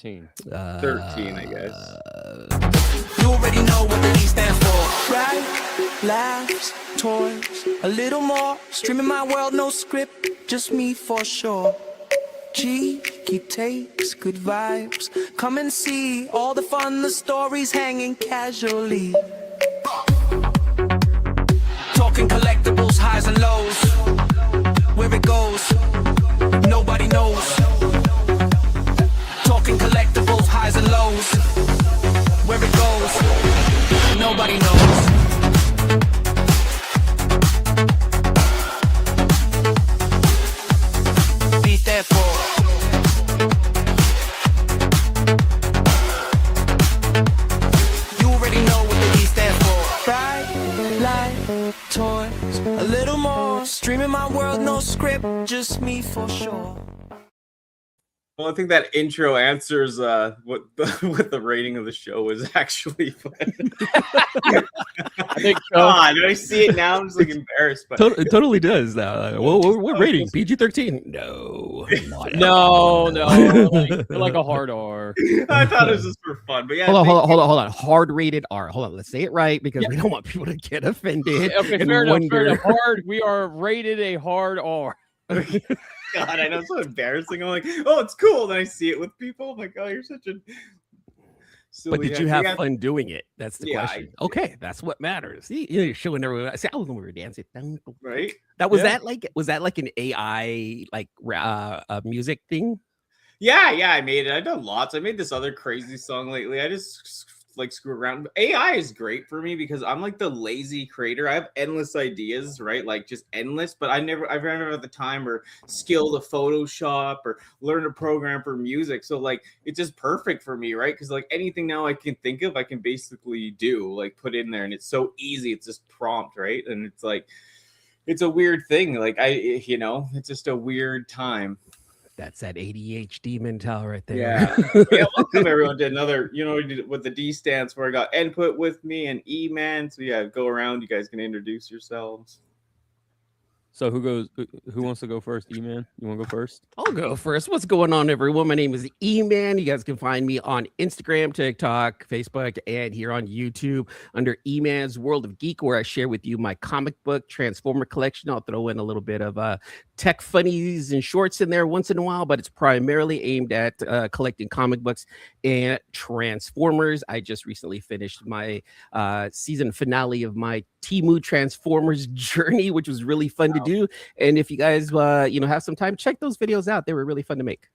13? 13, I guess. You already know what the E stands for. Right, laughs, toys, a little more. Streaming my world, no script, just me for sure. G, keep takes, good vibes. Come and see all the fun, the stories hanging casually. Talking collectibles, highs and lows. Where it goes, nobody knows. Talking collectibles, highs and lows. Where it goes, nobody knows. Be therefore. You already know what the E stands for. Bright light, toys, a little more. Streaming my world, no script, just me for sure. Well, I think that intro answers what the rating of the show is actually. I think so. God, when I see it now, I'm just like embarrassed. But It totally does. What rating? PG-13? No. No, like a hard R. I thought it was just for fun. But yeah, Hold on. Hard rated R. Hold on. Let's say it right because we don't want people to get offended. Okay, and fair enough. wonder. Hard. We are rated a hard R. God, I know, it's so embarrassing. I'm like, oh, it's cool. Then I see it with people. I'm like, oh, you're such a silly. But did you have fun doing it? That's the Yeah, question. Okay, that's what matters. See, you're showing everyone. See, I was when we were dancing. Right? Was that like an AI like music thing? Yeah, I made it. I've done lots. I made this other crazy song lately. I just like screw around. AI is great for me because I'm like the lazy creator. I have endless ideas, right? Like just endless, but I've never had the time or skill to Photoshop or learn a program for music. So like it's just perfect for me, right? Because like anything now I can think of, I can basically do, like put in there, and it's so easy. It's just prompt, right? And it's like it's a weird thing. Like it's just a weird time. That's that ADHD mental right there. Yeah. Welcome everyone to another, we did what the D stands for. I got input with me and E-Man. So yeah, go around. You guys can introduce yourselves. So who wants to go first? E-Man, you want to go first? I'll go first. What's going on, everyone? My name is E-Man. You guys can find me on Instagram, TikTok, Facebook, and here on YouTube under E-Man's World of Geek, where I share with you my comic book Transformer collection. I'll throw in a little bit of tech funnies and shorts in there once in a while, but it's primarily aimed at collecting comic books and Transformers. I just recently finished my season finale of my Temu Transformers journey, which was really fun to do. And if you guys have some time, check those videos out. They were really fun to make.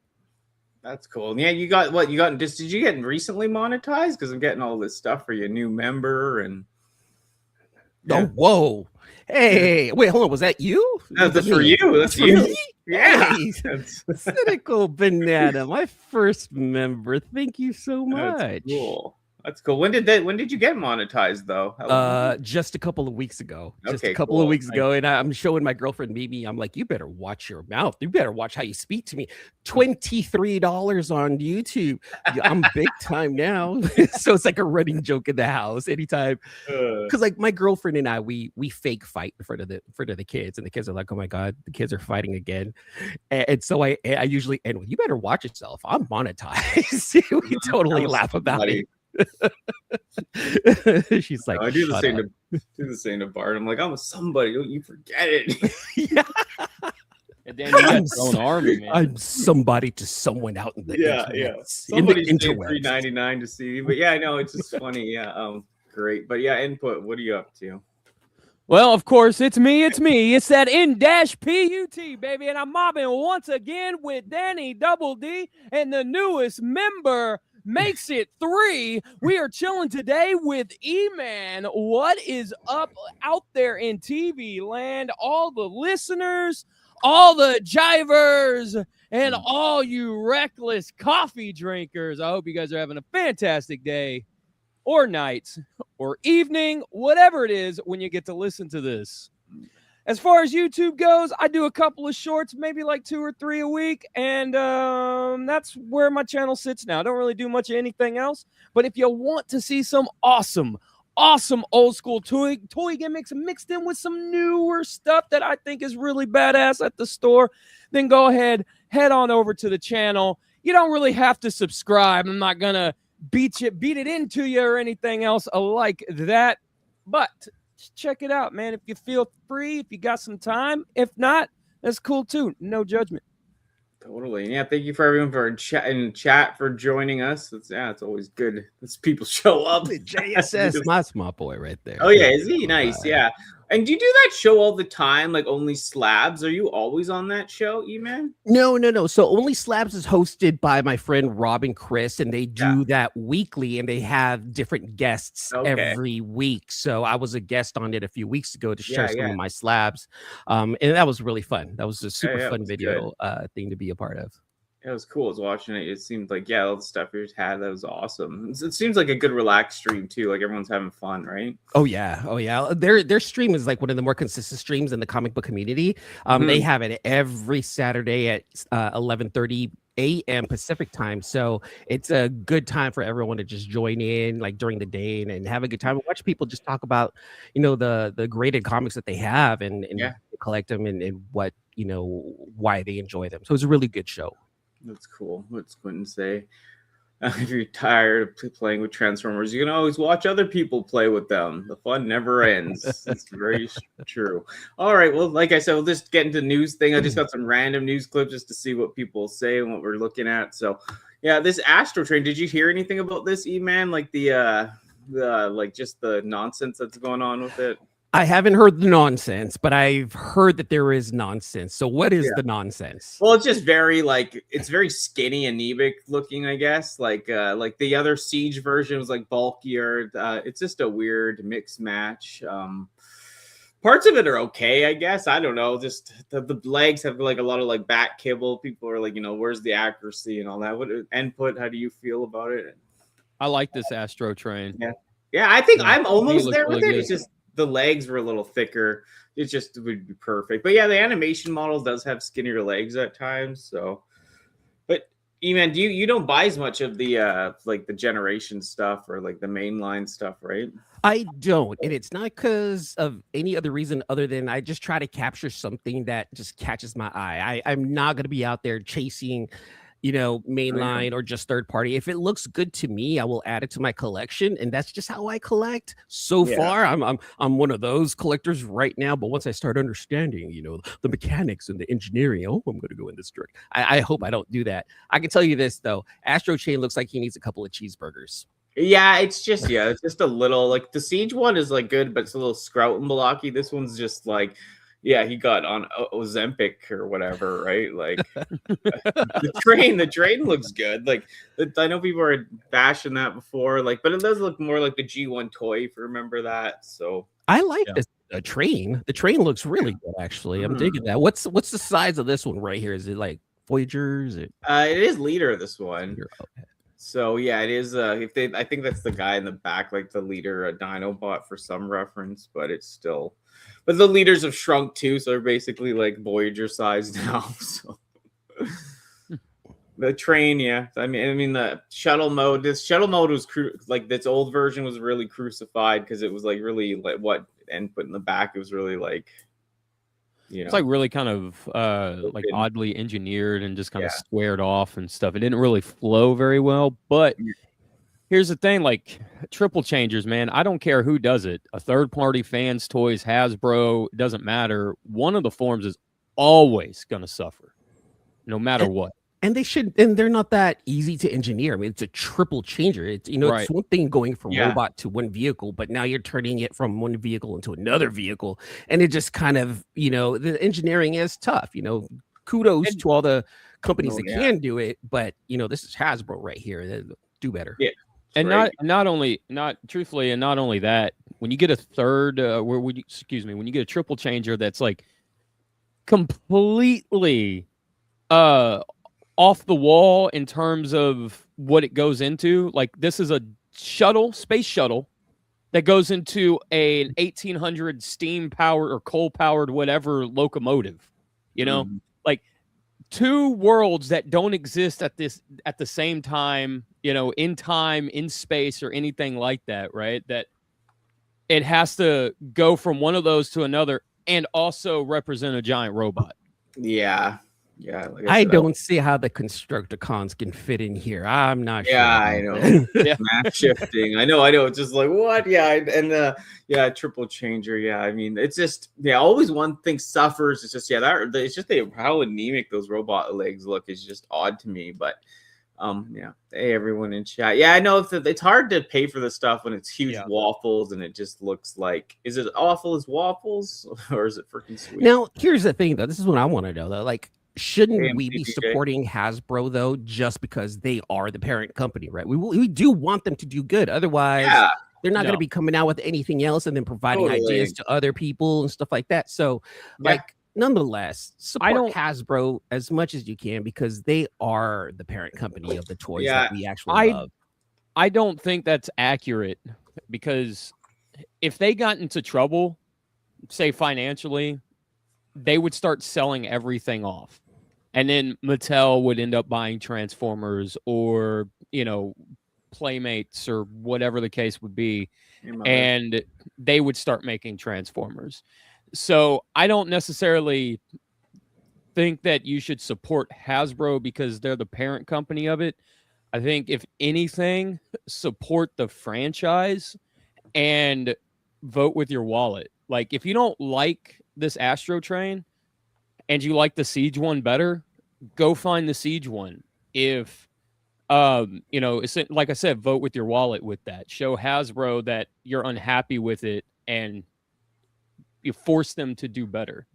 That's cool. Yeah, you got what you got. Did you get recently monetized? Because I'm getting all this stuff for you, new member and. Yeah. Oh, whoa. Hey, wait, hold on. Was that you? That's for you. That's you. Me? Yeah. Hey, cynical banana, my first member. Thank you so much. That's cool. That's cool. When did you get monetized though? Just a couple of weeks ago. Just Okay, a couple of weeks ago. And I'm showing my girlfriend Mimi. I'm like, you better watch your mouth. You better watch how you speak to me. $23 on YouTube. I'm big time now. So it's like a running joke in the house anytime. Because like my girlfriend and I, we fake fight in front of the kids, and the kids are like, oh my God, the kids are fighting again. And so I usually end with, you better watch yourself. I'm monetized. We totally laugh about it. She's like, I do the same to Bart. I'm like, I'm a somebody. Don't you forget it. Yeah. And then you got your own army, man. I'm somebody to someone out in the internet. Somebody's paying $3.99 to see me. But yeah, I know it's just funny. Yeah, great. But yeah, input. What are you up to? Well, of course, it's me. It's that N-PUT, baby. And I'm mobbing once again with Danny Double D and the newest member. Makes it 3. We are chilling today with E-Man. What is up out there in TV land? All the listeners, all the jivers, and all you reckless coffee drinkers. I hope you guys are having a fantastic day or night or evening, whatever it is when you get to listen to this. As far as YouTube goes, I do a couple of shorts, maybe like 2 or 3 a week, and that's where my channel sits now. I don't really do much of anything else, but if you want to see some awesome old school toy gimmicks mixed in with some newer stuff that I think is really badass at the store, then go ahead, head on over to the channel. You don't really have to subscribe. I'm not gonna beat it into you or anything else like that. But check it out, man. If you feel free, if you got some time, if not, that's cool too. No judgment. Totally. Yeah. Thank you for everyone for chat for joining us. It's always good. As people show up. JSS, that's my boy right there. Oh yeah, is he nice? Yeah. And do you do that show all the time? Like Only Slabs? Are you always on that show, E-Man? No. So Only Slabs is hosted by my friend Rob and Chris, and they do that weekly, and they have different guests every week. So I was a guest on it a few weeks ago to share some of my slabs. And that was really fun. That was a super fun video thing to be a part of. It was cool. I was watching it. It seemed like, all the stuff you had, that was awesome. It seems like a good relaxed stream too. Like everyone's having fun, right? Oh yeah. Their stream is like one of the more consistent streams in the comic book community. They have it every Saturday at 11:30 a.m. Pacific time. So it's a good time for everyone to just join in like during the day and have a good time and watch people just talk about, the graded comics that they have and collect them and what, why they enjoy them. So it's a really good show. That's cool. What's Quentin say? If you're tired of playing with Transformers, you can always watch other people play with them. The fun never ends. It's very true. All right. Well, like I said, we'll just get into news thing. I just got some random news clips just to see what people say and what we're looking at. So, yeah, this Astro Train. Did you hear anything about this, E-Man? Like the just the nonsense that's going on with it? I haven't heard the nonsense, but I've heard that there is nonsense. So what is the nonsense? Well, it's just very it's very skinny, anemic looking, I guess. Like the other Siege version was like bulkier. It's just a weird mix match. Parts of it are okay, I guess. I don't know. Just the legs have like a lot of like back kibble. People are like, where's the accuracy and all that? What input? How do you feel about it? I like this Astro Train. Yeah. I think I'm almost there with it. It's just the legs were a little thicker. It just would be perfect. But yeah, the animation model does have skinnier legs at times. So, but E-Man, you don't buy as much of the like the generation stuff or like the mainline stuff, right? I don't, and it's not because of any other reason other than I just try to capture something that just catches my eye. I'm not going to be out there chasing mainline or just third party. If it looks good to me, I will add it to my collection, and that's just how I collect. So far, I'm one of those collectors right now. But once I start understanding, the mechanics and the engineering, I'm going to go in this direction. I hope I don't do that. I can tell you this though, Astro Chain looks like he needs a couple of cheeseburgers. Yeah, it's just a little like the Siege one is like good, but it's a little sprout and blocky. This one's just like. Yeah, he got on Ozempic or whatever, right? Like the train looks good. Like I know people are bashing that before, like, but it does look more like the G1 toy, if you remember that. So I like this train. The train looks really good, actually. I'm digging that. What's the size of this one right here? Is it like Voyager? It is leader, this one. Okay. So yeah, it is. I think that's the guy in the back, like the leader, Dinobot for some reference, but it's still. But the leaders have shrunk too, so they're basically like Voyager size now. So the train, I mean the shuttle mode. This shuttle mode was like this old version was really crucified because it was like really like what input in the back. It was really like. It's like really kind of like oddly engineered and just kind of squared off and stuff. It didn't really flow very well. But here's the thing, like triple changers, man, I don't care who does it. A third party, Fans Toys, Hasbro, it doesn't matter. One of the forms is always going to suffer no matter what. And they're not that easy to engineer. I mean, it's a triple changer. It's it's one thing going from robot to one vehicle, but now you're turning it from one vehicle into another vehicle. And it just kind of, the engineering is tough. Kudos to all the companies that can do it, but this is Hasbro right here. They do better. Yeah. And not only that, when you get a third when you get a triple changer that's like completely off the wall in terms of what it goes into. Like this is a space shuttle that goes into an 1800 steam powered or coal powered whatever locomotive, like two worlds that don't exist at the same time, in time, in space or anything like that, right? That it has to go from one of those to another and also represent a giant robot. Yeah. Yeah, like I said, don't see how the Constructicons can fit in here. I'm not sure. Yeah, I know. Yeah. Map shifting. I know. It's just like what? Yeah, and triple changer. Yeah, I mean, it's just always one thing suffers. It's just it's just how anemic those robot legs look is just odd to me. But hey everyone in chat. Yeah, I know it's hard to pay for the stuff when it's huge waffles and it just looks like, is it awful as waffles or is it freaking sweet? Now, here's the thing though. This is what I want to know though. Like, shouldn't we be AMCBJ. supporting Hasbro though, just because they are the parent company, right? We do want them to do good. Otherwise, they're not going to be coming out with anything else and then providing ideas to other people and stuff like that. So, like, nonetheless, support Hasbro as much as you can because they are the parent company of the toys that we actually love. I don't think that's accurate because if they got into trouble, say financially, they would start selling everything off. And then Mattel would end up buying Transformers or, Playmates or whatever the case would be. And they would start making Transformers. So I don't necessarily think that you should support Hasbro because they're the parent company of it. I think if anything, support the franchise and vote with your wallet. Like if you don't like this Astro Train and you like the Siege one better, go find the Siege one. If it's like I said, vote with your wallet with that. Show Hasbro that you're unhappy with it and you force them to do better,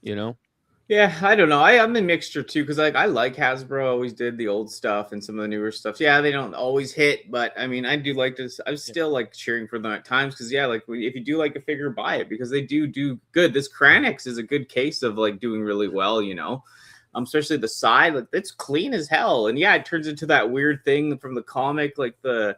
Yeah, I don't know. I'm a mixture too because I like Hasbro. Always did the old stuff and some of the newer stuff. Yeah, they don't always hit, but I mean, I do like this. I'm still like cheering for them at times because like if you do like a figure, buy it because they do good. This Kranix is a good case of like doing really well, especially the side. Like it's clean as hell, and it turns into that weird thing from the comic, like the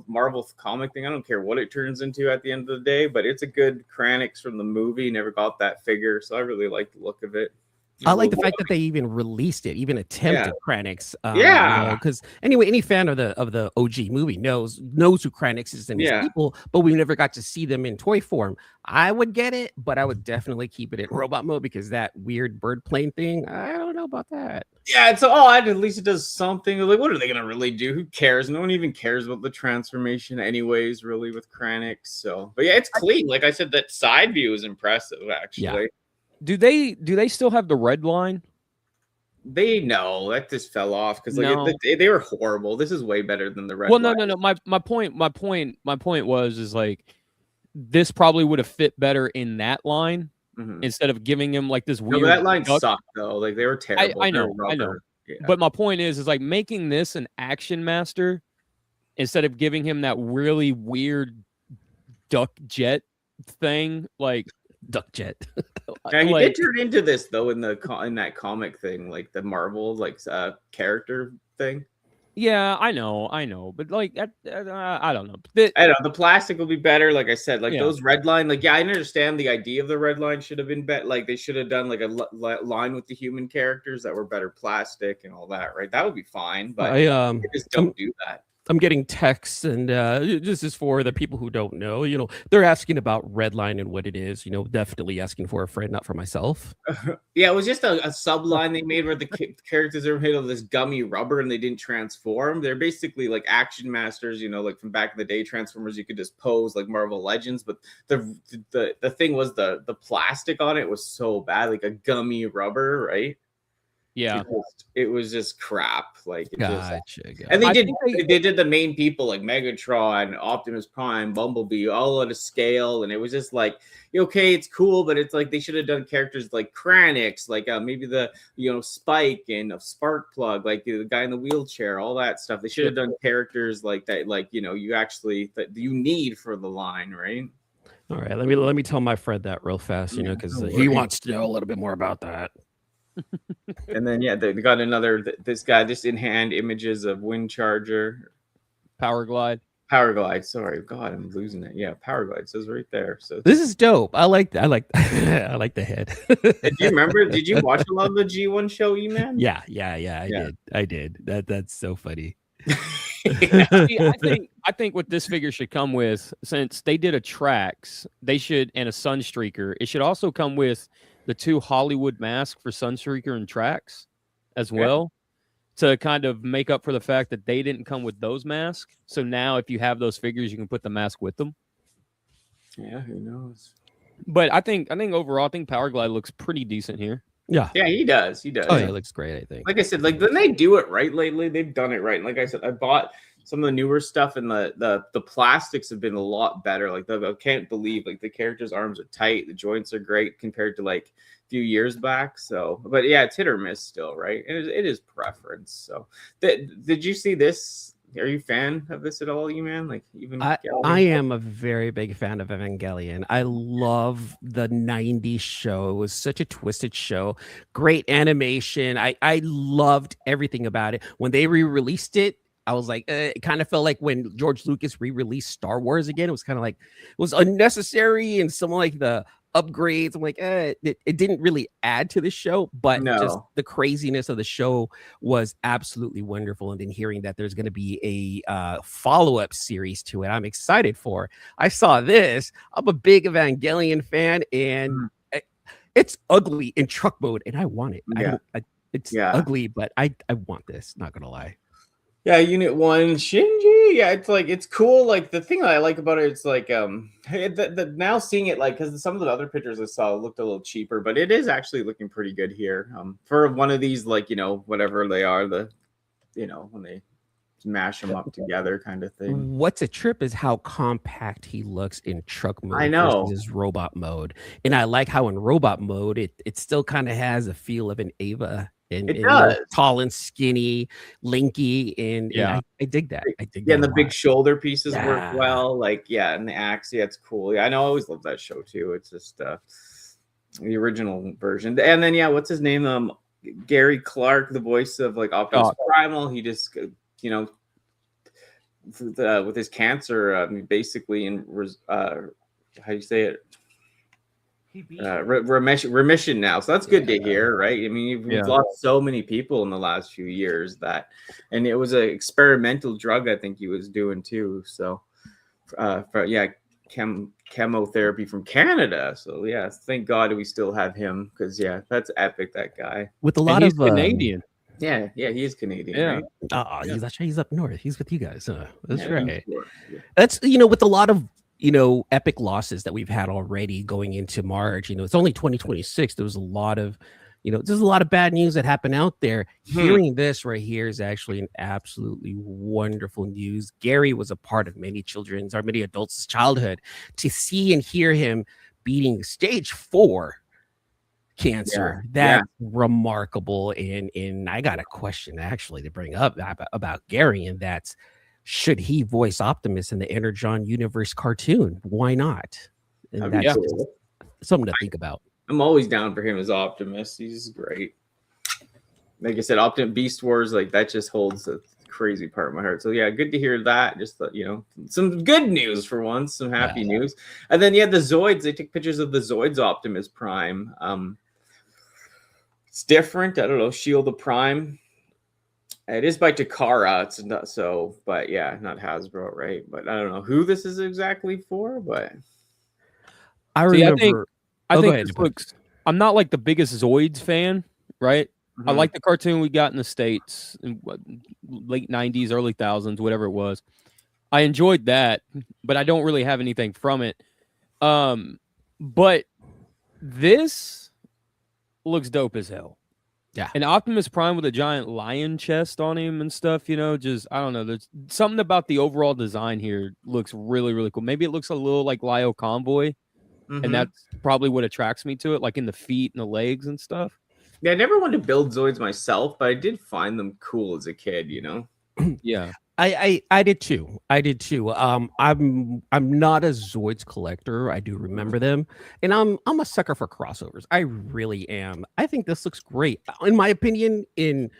Marvel comic thing. I don't care what it turns into at the end of the day, but it's a good Kranix from the movie. Never got that figure, so I really like the look of it. I like the fact that they even released it, even attempted Kranix. Because anyway, any fan of the OG movie knows who Kranix is and his people, but we never got to see them in toy form. I would get it, but I would definitely keep it in robot mode because that weird bird plane thing, I don't know about that. Yeah, it's odd. At least it does something. Like, what are they gonna really do? Who cares? No one even cares about the transformation, anyways. Really, with Kranix. So, but it's clean. Like I said, that side view is impressive. Actually, yeah. Do they still have the red line? They know that just fell off because they were horrible. This is way better than the red. Well, no. My point was like this probably would have fit better in that line instead of giving him like this weird. No, that line sucked though. Like they were terrible. I know. Yeah. But my point is like making this an Action Master instead of giving him that really weird duck jet thing, like. Duck jet. Now, he did turn into this though in that comic thing, like the Marvel character thing. Yeah, I know, but like I don't know. I know the plastic will be better. Like I said, like those red line. Like I understand the idea of the red line should have been better. Like they should have done like a line with the human characters that were better plastic and all that. Right, that would be fine. But they just don't do that. I'm getting texts, and this is for the people who don't know. They're asking about Redline and what it is. Definitely asking for a friend, not for myself. Yeah, it was just a subline they made where the characters are made of this gummy rubber and they didn't transform. They're basically like Action Masters, like from back in the day, Transformers. You could just pose like Marvel Legends, but the thing was the plastic on it was so bad, like a gummy rubber, right? Yeah, it was just crap. Like, gotcha. And they did the main people like Megatron, Optimus Prime, Bumblebee, all at a scale, and it was just like, okay, it's cool, but it's like they should have done characters like Kranix, like maybe the Spike and Sparkplug, like the guy in the wheelchair, all that stuff. They should have done characters like that, like you actually that you need for the line, right? All right, let me tell my friend that real fast, because he wants to know a little bit more about that. And then they got this guy just in hand images of Wind Charger, Power Glide. Sorry, God, I'm losing it. Yeah, Power Glide says right there. So this is dope. I like I like the head. Do you remember? Did you watch a lot of the G1 show, E-Man? Yeah. I did. That's so funny. I think what this figure should come with, since they did a Trax, they should, and a Sunstreaker, it should also come with the 2 Hollywood masks for Sunstreaker and Trax as well, to kind of make up for the fact that they didn't come with those masks. So now if you have those figures, you can put the mask with them. Yeah, who knows? But I think overall, I think Powerglide looks pretty decent here. Yeah. Yeah, he does. He does. Oh, yeah, it looks great, I think. Like I said, like when they do it right lately, they've done it right. And like I said, I bought some of the newer stuff, and the plastics have been a lot better. Like I can't believe like the characters' arms are tight, the joints are great compared to like a few years back. So, but yeah, it's hit or miss still, right? It is preference. So, did you see this? Are you a fan of this at all, you man? Like even I am a very big fan of Evangelion. I love the 90s show. It was such a twisted show. Great animation. I loved everything about it. When they re-released it, I was like, it kind of felt like when George Lucas re-released Star Wars again. It was kind of like, it was unnecessary, and some like the upgrades, I'm like, it didn't really add to the show, but just the craziness of the show was absolutely wonderful. And then hearing that there's going to be a follow-up series to it, I'm excited for. I saw this. I'm a big Evangelion fan, and it's ugly in truck mode, and I want it. It's ugly, but I want this, not gonna lie. Yeah, Unit 1 Shinji. Yeah, it's cool. Like the thing that I like about it, it's like now seeing it, like, because some of the other pictures I saw looked a little cheaper, but it is actually looking pretty good here. For one of these, like, whatever they are, when they mash them up together kind of thing. What's a trip is how compact he looks in truck mode. I know. Versus his robot mode. And I like how in robot mode it still kind of has a feel of an Ava. And tall and skinny, linky, and I dig that. I dig that. And the big shoulder pieces work well. Like, and the axe, it's cool. Yeah, I know. I always love that show too. It's just the original version. And then what's his name? Gary Clark, the voice of like Optimus Primal. He just with his cancer, basically in how do you say it? Remission now, so that's good to hear, right? I mean, we've lost so many people in the last few years and it was an experimental drug I think he was doing too. So, chemotherapy from Canada. So thank God we still have him, because that's epic. That guy with a lot of Canadian. Yeah, he is Canadian. Right? He's up north. He's with you guys. That's right. Sure. That's with a lot of epic losses that we've had already going into March. It's only 2026. There was a lot of, there's a lot of bad news that happened out there. Hearing this right here is actually an absolutely wonderful news. Gary was a part of many adults' childhood. To see and hear him beating stage 4 cancer, that's remarkable. And I got a question actually to bring up about Gary, and that's, should he voice Optimus in the Energon Universe cartoon? Why not? And that's cool. Something to think about. I'm always down for him as Optimus. He's great. Like I said, Optimus Beast Wars, like that just holds a crazy part of my heart. So good to hear that. Just some good news for once, some happy news. And then the Zoids. They took pictures of the Zoids Optimus Prime. It's different. I don't know. Shield of Prime. It is by Takara. It's not so, but not Hasbro, right? But I don't know who this is exactly for. But I remember. I think this looks. I'm not like the biggest Zoids fan, right? I like the cartoon we got in the States in late 90s, early 2000s, whatever it was. I enjoyed that, but I don't really have anything from it. But this looks dope as hell. Yeah. And Optimus Prime with a giant lion chest on him and stuff, just, I don't know. There's something about the overall design here looks really, really cool. Maybe it looks a little like Lio Convoy, and that's probably what attracts me to it, like in the feet and the legs and stuff. Yeah, I never wanted to build Zoids myself, but I did find them cool as a kid, Yeah. I did too. I'm not a Zoids collector. I do remember them, and I'm a sucker for crossovers. I really am. I think this looks great. In my opinion, in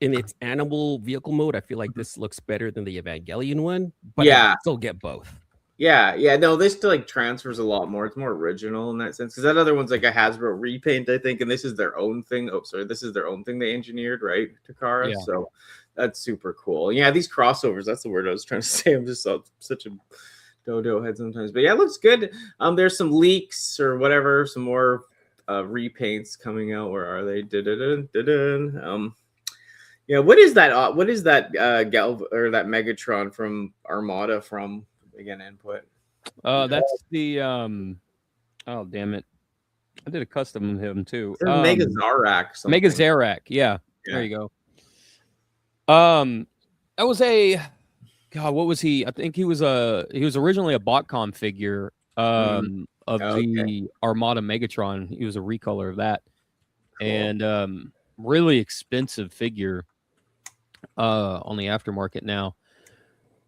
its animal vehicle mode, I feel like this looks better than the Evangelion one. But I still get both. Yeah. No, this like transfers a lot more. It's more original in that sense, because that other one's like a Hasbro repaint, I think, and this is their own thing. Oh, sorry, this is their own thing they engineered, right, Takara? Yeah. So that's super cool. Yeah, these crossovers, that's the word I was trying to say. I'm just such a dodo head sometimes. But it looks good. There's some leaks or whatever, some more repaints coming out. Where are they? Yeah, what is that? What is that or that Megatron from Armada from? Again, input. That's the oh damn it. I did a custom of him too. Mega Zarak. Mega Zarak, yeah. There you go. That was a God, what was he? I think he was originally a BotCon figure of the Armada Megatron. He was a recolor of that. Cool. And really expensive figure on the aftermarket now.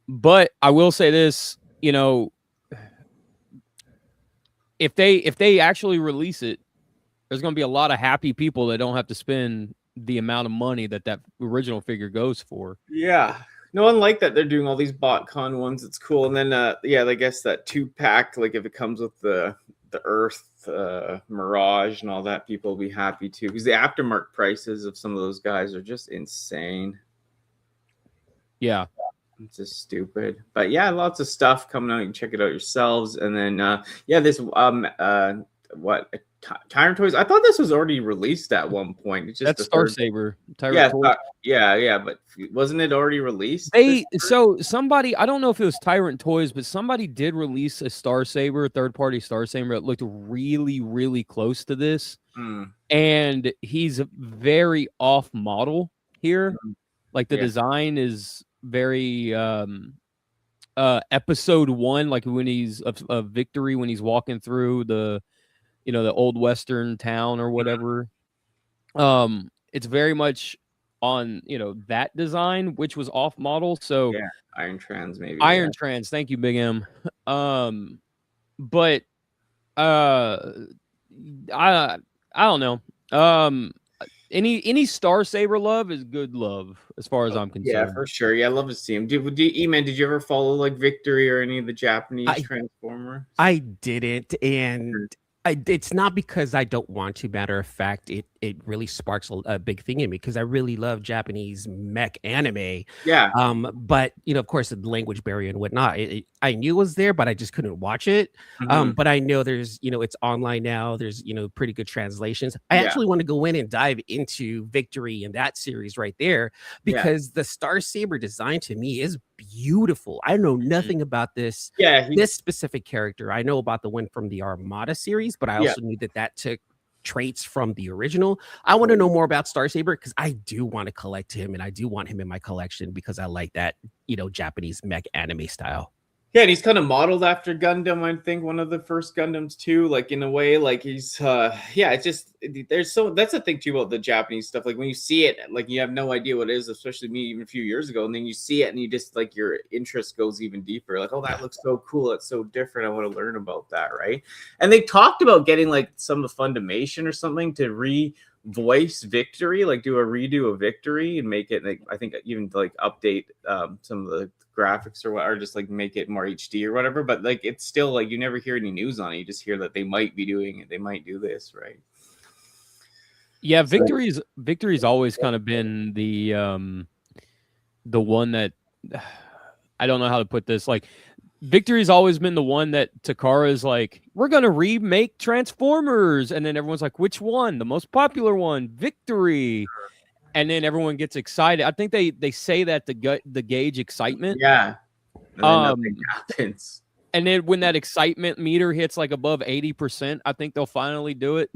But I will say this, you know, if they actually release it, there's going to be a lot of happy people that don't have to spend the amount of money that original figure goes for. Yeah. No one like that they're doing all these BotCon ones. It's cool. And then yeah, I guess that 2-pack, like if it comes with the Earth Mirage and all that, people will be happy too, because the aftermarket prices of some of those guys are just insane. Yeah. It's just stupid. But yeah, lots of stuff coming out. You can check it out yourselves. And then yeah, this Tyrant Toys. I thought this was already released at one point. It's just that's Star Saber. Yeah, but wasn't it already released? Somebody, I don't know if it was Tyrant Toys, but somebody did release a Star Saber, third-party Star Saber. It looked really, really close to this, and he's very off model here. Like the design is very episode 1, like when he's of Victory, when he's walking through the old Western town or whatever. It's very much on, that design, which was off model. So yeah, Iron Trans, maybe. Iron Trans. Thank you, Big M. But I don't know. Any Star Saber love is good love, as far as I'm concerned. Yeah, for sure. Yeah, I love to see him. E-Man, did you ever follow like Victory or any of the Japanese Transformers? I didn't, and it's not because I don't want to. Matter of fact, it really sparks a big thing in me, because I really love Japanese mech anime. Yeah. But of course, the language barrier and whatnot. I knew it was there, but I just couldn't watch it. But I know there's it's online now. There's pretty good translations. I actually want to go in and dive into Victory and that series right there, because the Star Saber design to me is beautiful. I know nothing about this. This specific character. I know about the one from the Armada series, but I also knew that took traits from the original. I want to know more about Star Saber, because I do want to collect him, and I do want him in my collection, because I like that Japanese mech anime style. Yeah, and he's kind of modeled after Gundam, I think, one of the first Gundams too. Like in a way, like he's it's just that's the thing too about the Japanese stuff. Like when you see it, like you have no idea what it is, especially me even a few years ago, and then you see it and you just like your interest goes even deeper. Like, oh, that looks so cool, it's so different. I want to learn about that, right? And they talked about getting like some of Fundimation or something to voice Victory, like do a redo of Victory and make it like, I think even like update some of the graphics or just like make it more HD or whatever. But like it's still like you never hear any news on it. You just hear that they might be doing it, they might do this, right? Yeah, Victory's always kind of been the one that I don't know how to put this. Like Victory's always been the one that Takara's like, we're gonna remake Transformers, and then everyone's like, which one? The most popular one, Victory. And then everyone gets excited. I think they say that to gauge excitement. Yeah. And then nothing happens. And then when that excitement meter hits like above 80%, I think they'll finally do it.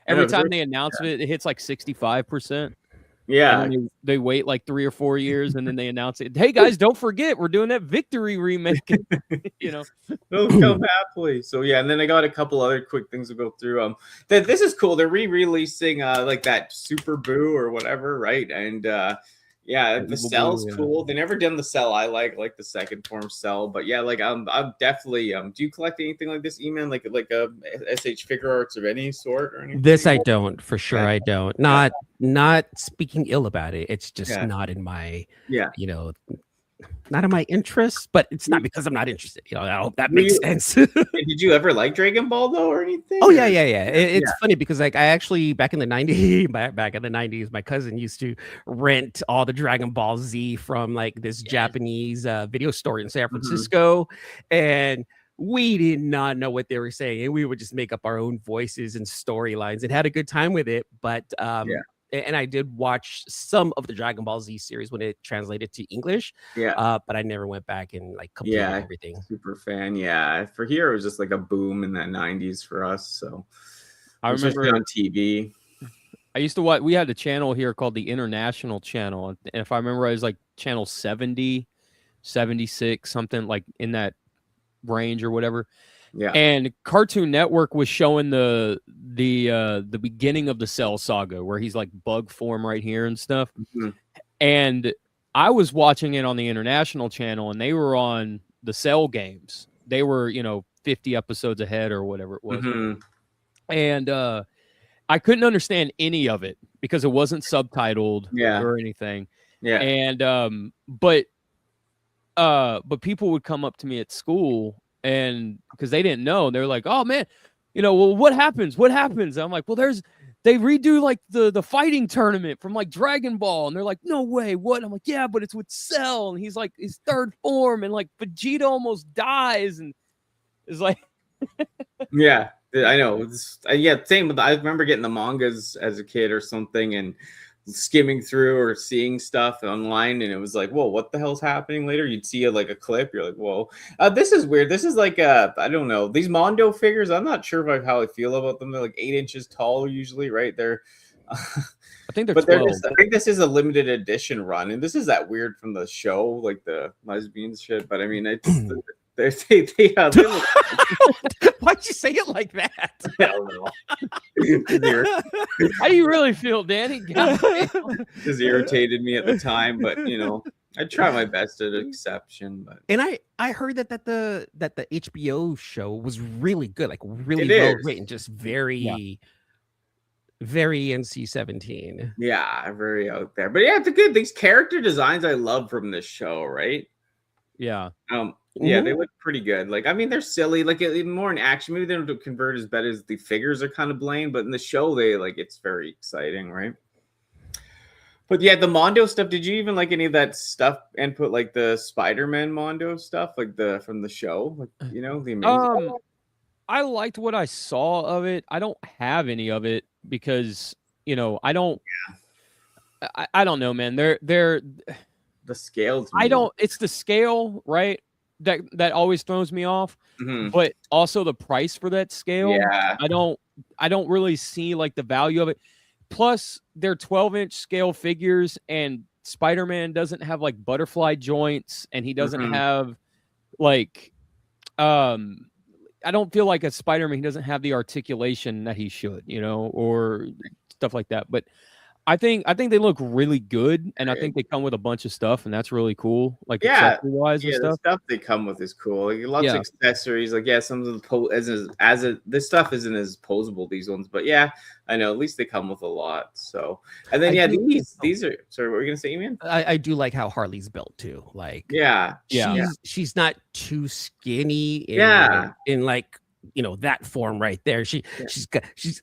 Every time they announce it, it hits like 65%. Yeah. And they wait like 3 or 4 years, and then they announce it. Hey guys, don't forget, we're doing that Victory remake. They'll come happily. So yeah, and then I got a couple other quick things to go through. This is cool. They're re-releasing like that Super Boo or whatever, right? And the Cell's cool. They never done the Cell. I like the second form Cell, but yeah, like I'm definitely do you collect anything like this, E-Man? Like a SH figure arts of any sort or anything? This I don't, for sure. I don't. Not speaking ill about it. It's just not in my not in my interest, but it's not because I'm not interested. I hope that makes sense. Did you ever like Dragon Ball though, or anything? Oh yeah. It's funny because like I actually back in the 90s, my cousin used to rent all the Dragon Ball Z from like this Japanese video store in San Francisco, and we did not know what they were saying, and we would just make up our own voices and storylines and had a good time with it. But and I did watch some of the Dragon Ball Z series when it translated to English. But I never went back and like completed everything. Super fan. Yeah, for here it was just like a boom in the 90s for us. So I remember on TV. I used to watch. We had a channel here called the International Channel, and if I remember, it was like channel 70, 76, something like in that range or whatever. Yeah. And Cartoon Network was showing the beginning of the Cell Saga, where he's like bug form right here and stuff. Mm-hmm. And I was watching it on the International Channel, and they were on the Cell games. They were, 50 episodes ahead or whatever it was. Mm-hmm. And I couldn't understand any of it because it wasn't subtitled or anything. Yeah. And but people would come up to me at school, and because they didn't know, they're like, "Oh man, well, what happens? What happens?" And I'm like, "Well, they redo like the fighting tournament from like Dragon Ball," and they're like, "No way, what?" I'm like, "Yeah, but it's with Cell, and he's like his third form, and like Vegeta almost dies, and it's like." Yeah, I know. Same. I remember getting the mangas as a kid or something, and skimming through or seeing stuff online, and it was like, whoa, what the hell's happening later? You'd see a clip, you're like, whoa, this is weird. This is like I don't know, these Mondo figures, I'm not sure how I feel about them. They're like 8 inches tall usually, right? They're I think they're but 12. I think this is a limited edition run, and this is that weird from the show, like the lesbian shit, but I mean they look Why'd you say it like that? I don't know. How do you really feel, Danny? Just irritated me at the time, but I try my best at exception. But and I heard that the HBO show was really good, like really well written, just very very NC-17. Yeah, very out there. But yeah, it's good. These character designs I love from this show, right? Yeah. Yeah, they look pretty good. Like, I mean, they're silly. Like, more in action. Maybe they don't convert as bad as the figures are kind of bland, but in the show, it's very exciting, right? But yeah, the Mondo stuff. Did you even like any of that stuff and put like the Spider-Man Mondo stuff, like from the show? Like, the amazing. I liked what I saw of it. I don't have any of it because I don't. I don't know, man. They're the scales. It's the scale, right? That always throws me off. Mm-hmm. But also the price for that scale. Yeah. I don't really see like the value of it. Plus, they're 12-inch scale figures, and Spider-Man doesn't have like butterfly joints, and he doesn't have like I don't feel like a Spider-Man, he doesn't have the articulation that he should, or stuff like that. But I think they look really good, and I think they come with a bunch of stuff, and that's really cool. Like accessory-wise and stuff. The stuff they come with is cool. Like lots of accessories. Like some of the this stuff isn't as posable, these ones, but yeah, I know at least they come with a lot. So and then these are. Sorry, what were you gonna say, man? I do like how Harley's built too. Like she's not too skinny. In like. That form right there. She's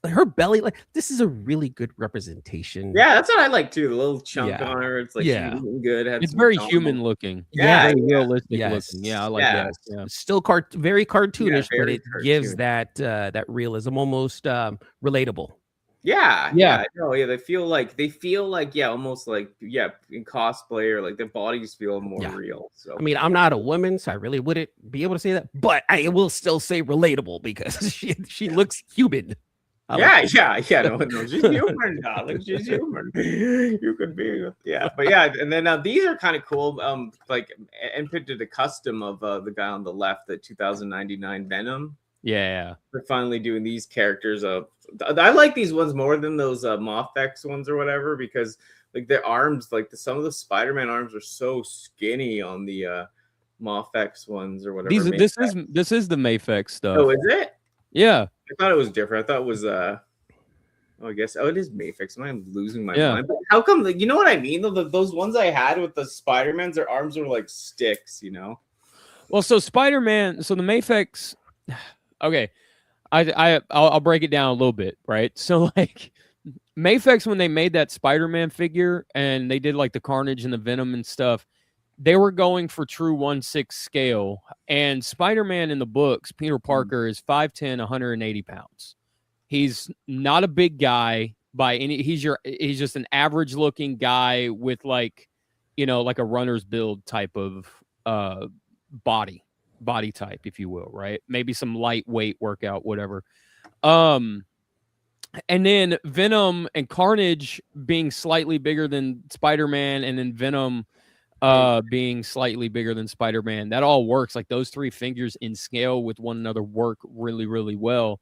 her belly, like this is a really good representation. Yeah, that's what I like too. The little chunk on her. It's like she's looking good. It's very human looking. Very realistic looking. Yeah, I like that. Yeah. Still very cartoonish, but it gives that realism, almost relatable. Yeah. No, they feel like almost like in cosplay, or like their bodies feel more real. So I mean, I'm not a woman, so I really wouldn't be able to say that, but I will still say relatable because she looks human. No, she's human, darling. She's human. You could be, but and then these are kind of cool. Like input to the custom of the guy on the left, the 2099 Venom. Yeah, they're finally doing these characters. I like these ones more than those Mofex ones or whatever, because like their arms, like some of the Spider-Man arms are so skinny on the Mofex ones or whatever. This is the Mafex stuff. Oh, is it? Yeah, I thought it was different. I thought it was I guess it is Mafex. I'm losing my mind. But how come? You know what I mean? Those ones I had with the Spider-Mans, their arms were like sticks. Well, so Spider-Man, so the Mafex. Okay, I'll break it down a little bit, right? So like Mafex, when they made that Spider-Man figure and they did like the Carnage and the Venom and stuff, they were going for true 1/6 scale. And Spider-Man in the books, Peter Parker, is 5'10", 180 pounds. He's not a big guy by any. He's just an average looking guy with like, like a runner's build type of body type, if you will, right? Maybe some lightweight workout, whatever. And then Venom and Carnage being slightly bigger than Spider-Man, and then Venom being slightly bigger than Spider-Man. That all works. Like those three figures in scale with one another work really, really well.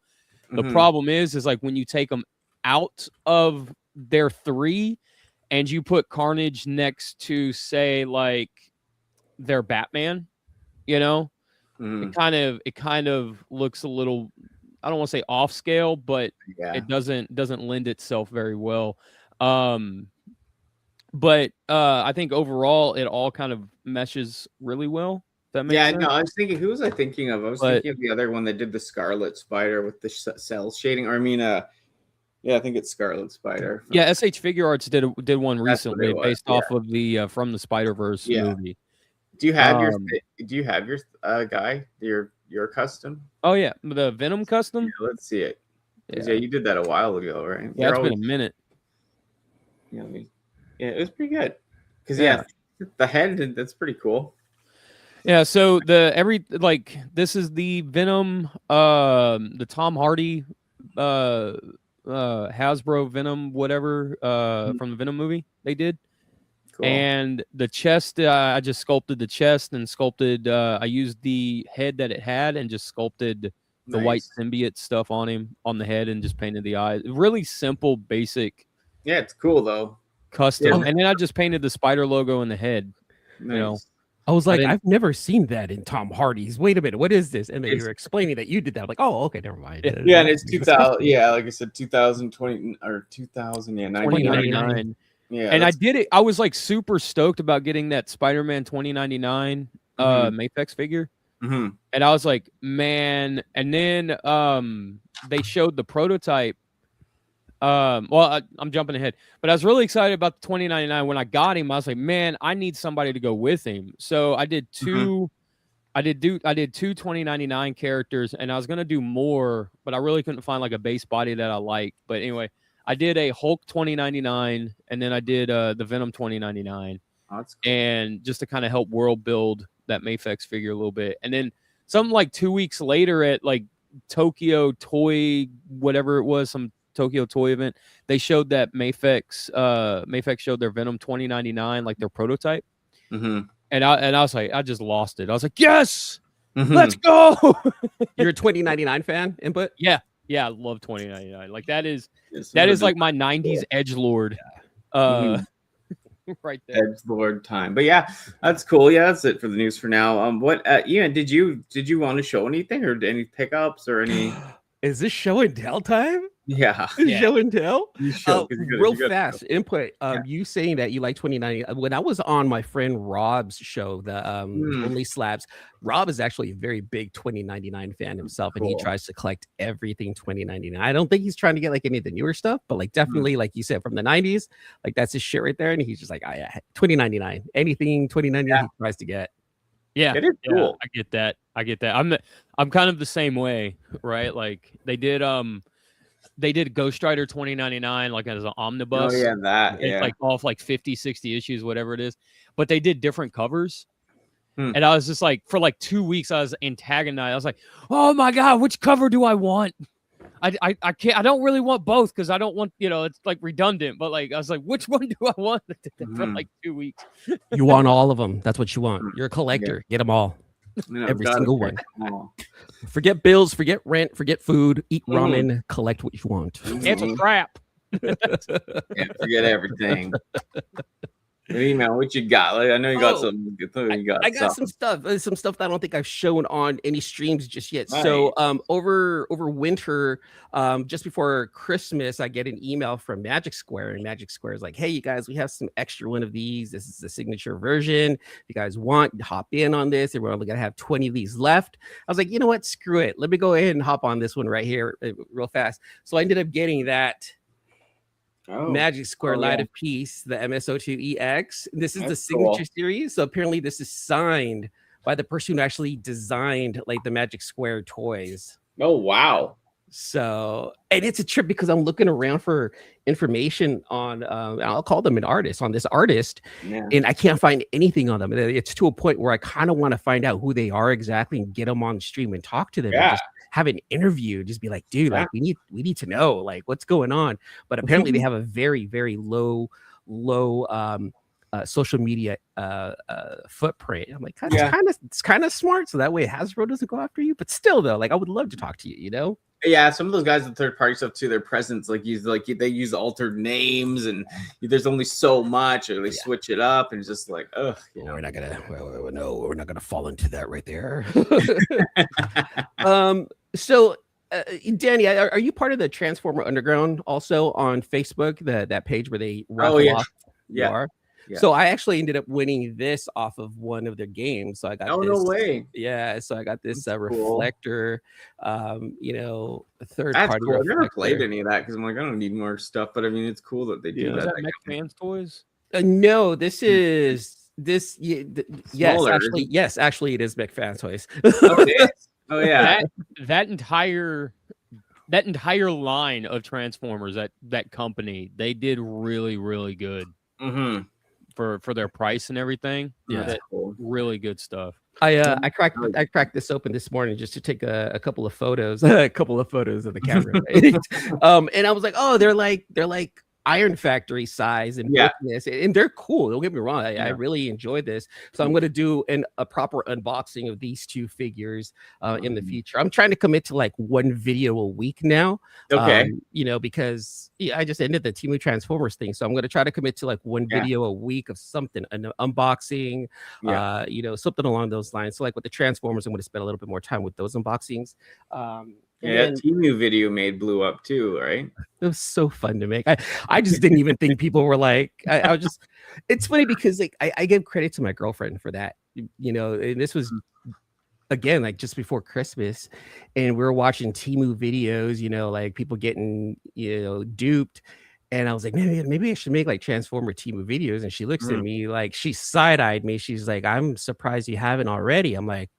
The problem is like when you take them out of their three and you put Carnage next to, say, like their Batman, it kind of looks a little, I don't want to say off scale, but it doesn't lend itself very well. But I think overall it all kind of meshes really well. That makes sense? No, I was thinking, who was I thinking of? I was thinking of the other one that did the Scarlet Spider with the cell shading. Or I mean, I think it's Scarlet Spider. Yeah, SH Figure Arts did one recently based off of the From the Spider-Verse movie. Do you have your guy, your custom? Oh yeah, the Venom custom. Yeah, let's see it. Yeah, you did that a while ago, right? Yeah, it's been a minute. Yeah, it was pretty good. Because the head, that's pretty cool. Yeah, so this is the Venom, the Tom Hardy, Hasbro Venom, whatever, from the Venom movie they did. Cool. And the chest, I just sculpted the chest and sculpted. I used the head that it had and just sculpted the white symbiote stuff on him on the head and just painted the eyes. Really simple, basic. Yeah, it's cool though. Custom, and then I just painted the spider logo in the head. Nice. I was like, I've never seen that in Tom Hardy's. Wait a minute, what is this? And then you're explaining that you did that. I'm like, oh, okay, never mind. Yeah, and it's 2000. Yeah, like I said, 2020 or 2000. Yeah, 2099. Yeah, and I did it. I was like super stoked about getting that Spider-Man 2099 Mafex figure. Mm-hmm. And I was like, man. And then they showed the prototype. I'm jumping ahead, but I was really excited about the 2099 when I got him. I was like, man, I need somebody to go with him. So I did two. I did two 2099 characters, and I was gonna do more, but I really couldn't find like a base body that I liked. But anyway, I did a Hulk 2099, and then I did the Venom 2099, that's cool. And just to kind of help world build that Mafex figure a little bit. And then something like 2 weeks later at like Tokyo Toy, whatever it was, some Tokyo Toy event, they showed that Mafex showed their Venom 2099, like their prototype. And I was like, I just lost it. I was like, yes, let's go. You're a 2099 fan, Input? Yeah, I love 2099. Like that is like my 90s edgelord. Right there. Edgelord time. But yeah, that's cool. Yeah, that's it for the news for now. What Ian, did you want to show anything or any pickups or any? Is this show and tell time? Yeah. Show and tell? Real fast go. Input. You saying that you like 2090. When I was on my friend Rob's show, the Only Slabs, Rob is actually a very big 2099 fan himself, and he tries to collect everything 2099. I don't think he's trying to get like any of the newer stuff, but like definitely, like you said, from the 90s, like that's his shit right there. And he's just like, 2099, anything 2099 he tries to get. Yeah, it is cool. I get that. I'm kind of the same way, right? Like they did Ghost Rider 2099 like as an omnibus. Oh yeah, it's like off like 50, 60 issues, whatever it is. But they did different covers. And I was just like, for like 2 weeks, I was antagonized. I was like, oh my God, which cover do I want? I can't. I don't really want both because I don't want, it's like redundant. But like, I was like, which one do I want? For like 2 weeks. You want all of them. That's what you want. You're a collector. Get them all. Every single one. Forget bills. Forget rent. Forget food. Eat ramen. Collect what you want. It's a trap. Can't forget everything. Man, what you got? Like, I know you got some. I got some stuff that I don't think I've shown on any streams just yet. Nice. So over winter, just before Christmas, I get an email from Magic Square, and Magic Square is like, hey, you guys, we have some extra one of these. This is the signature version. If you guys want, hop in on this. We're only gonna have 20 of these left. I was like, you know what? Screw it. Let me go ahead and hop on this one right here real fast. So I ended up getting that Magic Square Oh, Light yeah. of Peace, the MSO2EX. This is the That's signature cool. series. So apparently this is signed by the person who actually designed like the Magic Square toys. Oh, wow. So, and it's a trip because I'm looking around for information on, I'll call them an artist, on this artist, Yeah. and I can't find anything on them. And it's to a point where I kind of want to find out who they are exactly and get them on stream and talk to them and Yeah. just have an interview. Just be like, dude, Yeah. like we need to know like what's going on. But apparently they have a very, very low social media footprint. I'm like, that's Yeah. it's kind of smart. So that way Hasbro doesn't go after you. But still though, like I would love to talk to you, you know? Yeah, some of those guys with third party stuff too, their presence they use altered names, and there's only so much, or they switch it up, and it's just like, ugh, you know. We're not gonna fall into that right there. So Danny, are you part of the Transformer Underground also on Facebook? That page where they raffle off? You are? Yeah. So I actually ended up winning this off of one of their games. So I got this. No way. Yeah, so I got this Cool. reflector, you know, third That's party. cool. I've never reflector. played any of that because I'm like, I don't need more stuff. But I mean, it's cool that they do Is that. that Mech Fans Toys? No, this is yes, Smaller, actually, it is Mech Fan Toys. Oh, it is? Oh yeah. That entire line of Transformers, that company, they did really, really good Mm-hmm. for their price and everything. Yeah. That's cool. Really good stuff. I cracked this open this morning just to take a couple of photos, of the camera. Right? And I was like, oh, they're like Iron Factory size and thickness, and they're cool. Don't get me wrong. I really enjoyed this. So I'm going to do a proper unboxing of these two figures in the future. I'm trying to commit to like one video a week now. Okay. You know, because I just ended the Temu Transformers thing. So I'm going to try to commit to like one video a week of something, an unboxing, you know, something along those lines. So like with the Transformers, I'm going to spend a little bit more time with those unboxings. That Temu video blew up too, right? It was so fun to make. I just didn't even think people were like, I was just, it's funny because like I give credit to my girlfriend for that, you know, and this was again, like just before Christmas, and we were watching Temu videos, you know, like people getting, you know, duped. And I was like, maybe I should make like Transformer Temu videos. And she looks at me like, she side-eyed me. She's like, I'm surprised you haven't already. I'm like,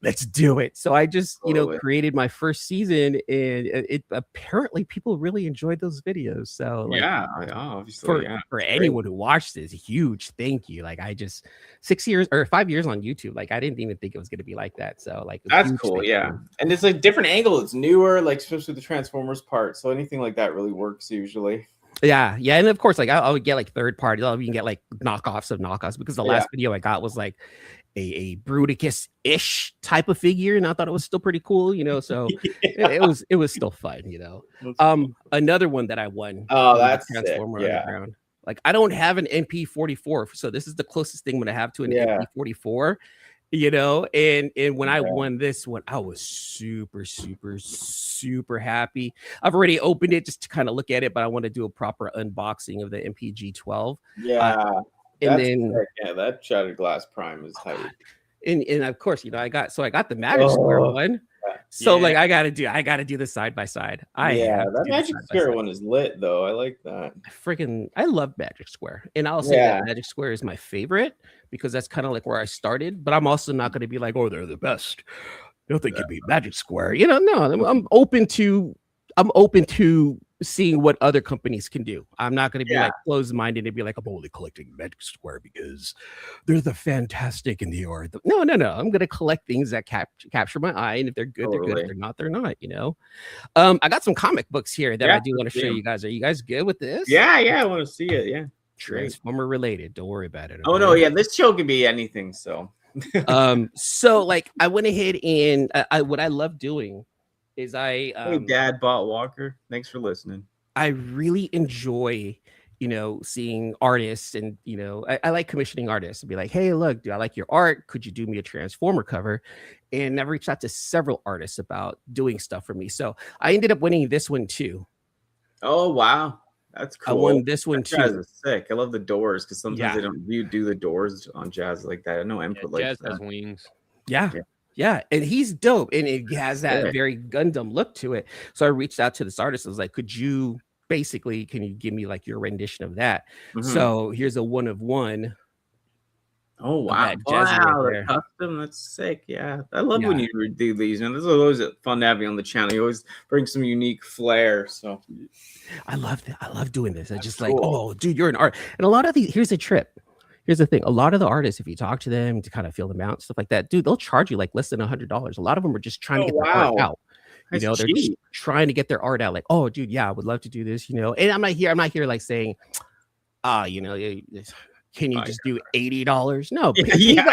let's do it. So I just, you know, created my first season, and it apparently people really enjoyed those videos. So like, obviously, for anyone who watched this, huge thank you. Like I just 5 years on YouTube. Like I didn't even think it was going to be like that. So like that's cool. Yeah. And it's a different angle. It's newer, like especially the Transformers part. So anything like that really works usually. Yeah. And of course, like I would get like third party. You can get like knockoffs of knockoffs, because the last video I got was like a Bruticus-ish type of figure, and I thought it was still pretty cool, you know. So it was still fun, you know. Another one that I won. Oh, that's Transformer Underground. Like I don't have an MP44, so this is the closest thing I'm gonna have to an MP44. You know, and when I won this one, I was super, super, super happy. I've already opened it just to kind of look at it, but I want to do a proper unboxing of the MPG 12. And then that Shattered Glass Prime is hype. And of course, you know, I got the Magic Square one. So like I gotta do the side by side. That Magic Square one is lit though. I like that. I love Magic Square. And I'll say that Magic Square is my favorite because that's kind of like where I started, but I'm also not gonna be like, oh, they're the best. Nothing can beat Magic Square. You know, no, I'm open to seeing what other companies can do. I'm not going to be like closed-minded and be like, I'm only collecting Magic Square because they're the fantastic and they are the... No. I'm going to collect things that capture my eye, and if they're good, they're good. If they're not, you know. I got some comic books here that I do want to show you guys. Are you guys good with this? Yeah, I want to see it. Yeah. Transformer related. Don't worry about it. Okay? Oh no, yeah, this show can be anything. So, so like I went ahead and what I love doing is hey, Dad bought Walker. Thanks for listening. I really enjoy, you know, seeing artists, and you know, I like commissioning artists and be like, hey, look, do I like your art? Could you do me a Transformer cover? And I've reached out to several artists about doing stuff for me. So I ended up winning this one too. Oh wow, that's cool. I won this one too. Jazz is sick. I love the doors because sometimes they don't do the doors on Jazz like that. I know input like Jazz that. has wings. Yeah, and he's dope, and it has that very Gundam look to it. So I reached out to this artist. I was like, could you basically, can you give me like your rendition of that? Mhm. So here's a 1 of 1. Oh wow! that jazzy right Wow, the there. custom. That's sick. Yeah, I love when Yeah. you do these, man. This is always fun to have you on the channel. You always bring some unique flair. So I love that. I love doing this. I That's just like, cool. oh, dude, you're an art. And a lot of these, here's the trip. Here's the thing. A lot of the artists, if you talk to them to kind of feel them out, stuff like that, dude, they'll charge you like less than $100. A lot of them are just trying to Oh get their art wow, out. You that's know, they're just cheap. trying to get their art out. Like, oh, dude, yeah, I would love to do this. You know, and I'm not here like saying, you know, can you Oh, just do $80? No, Yeah,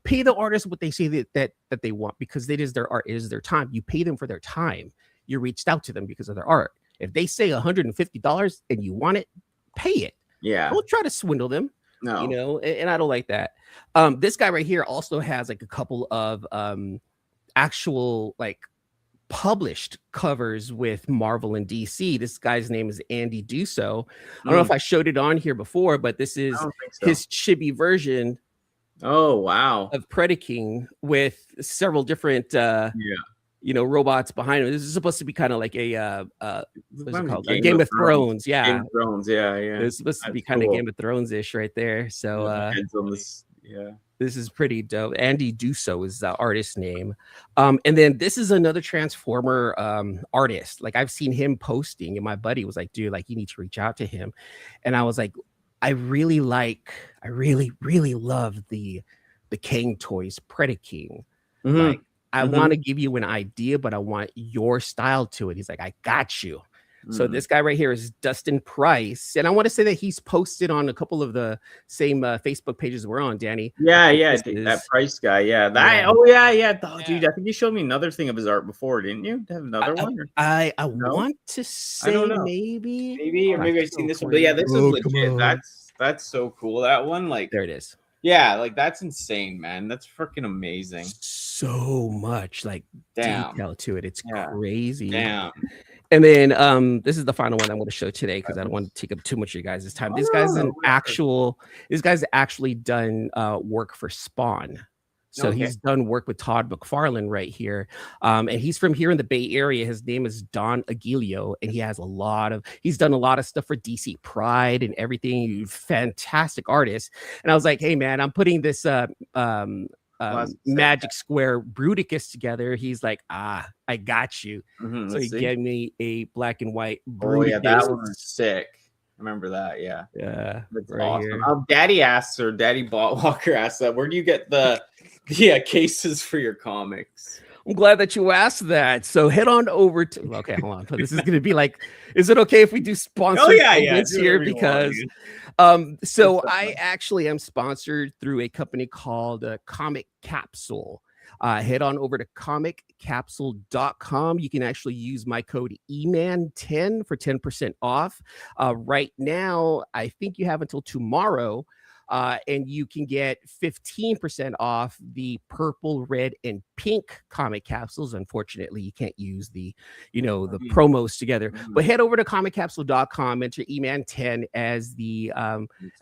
pay the artist what they say that they want, because it is their art, it is their time. You pay them for their time. You reached out to them because of their art. If they say $150 and you want it, pay it. Yeah. Don't try to swindle them. No. You know, and I don't like that. This guy right here also has like a couple of actual like published covers with Marvel and DC. This guy's name is Andy Dusso. I don't know if I showed it on here before, but this is I don't think so. his chibi version Oh wow. of Predaking with several different Yeah. you know, robots behind him. This is supposed to be kind of like a what's it called? A Game Game of Thrones. Yeah. Game of Thrones. Yeah, yeah. It's supposed to be That's kind of cool. Game of Thrones-ish right there. So Heads on this. Yeah. this is pretty dope. Andy Dusso is the artist name. And then this is another Transformer artist. Like I've seen him posting, and my buddy was like, dude, like you need to reach out to him. And I was like, I really love the Kang Toys Predaking. Mhm. Like I want to give you an idea, but I want your style to it. He's like, I got you. So this guy right here is Dustin Price, and I want to say that he's posted on a couple of the same Facebook pages we're on, Danny. Yeah, yeah, This that is- Price guy. Yeah, that. Yeah. Oh yeah, yeah. Oh, Yeah. dude, I think you showed me another thing of his art before, didn't you? Have another one? Or- I No? want to say don't know. maybe, maybe, or maybe I've seen this one, but yeah, this is legit. That's so cool. That one, like, there it is. yeah, like that's insane, man. That's freaking amazing. So much like Damn, detail to it. It's Yeah. crazy. damn. And then this is the final one I'm going to show today because I don't want to take up too much of your guys' time. This guy's actually done work for Spawn. So Okay. he's done work with Todd McFarlane right here. And he's from here in the Bay Area. His name is Don Aguilio, and he's done a lot of stuff for DC Pride and everything. Fantastic artist. And I was like, hey man, I'm putting this Magic Square Bruticus together. He's like, I got you. Mhm, So he let's see. gave me a black and white Oh yeah, that Bruticus. one was sick. Remember that? Yeah, Yeah, that's right awesome. here. Daddy asks, or Daddy Botwalker asks that. Where do you get the cases for your comics? I'm glad that you asked that. So head on over to. Okay, hold on. This is gonna be like. Is it okay if we do sponsored segments do here? whatever you want, Because dude. so Good stuff, I man. actually am sponsored through a company called Comic Capsule. Head on over to comiccapsule.com. You can actually use my code EMAN10 for 10% off. Right now, I think you have until tomorrow. And you can get 15% off the purple, red, and pink comic capsules. Unfortunately, you can't use the promos together. But head over to comiccapsule.com, enter EMAN10 as the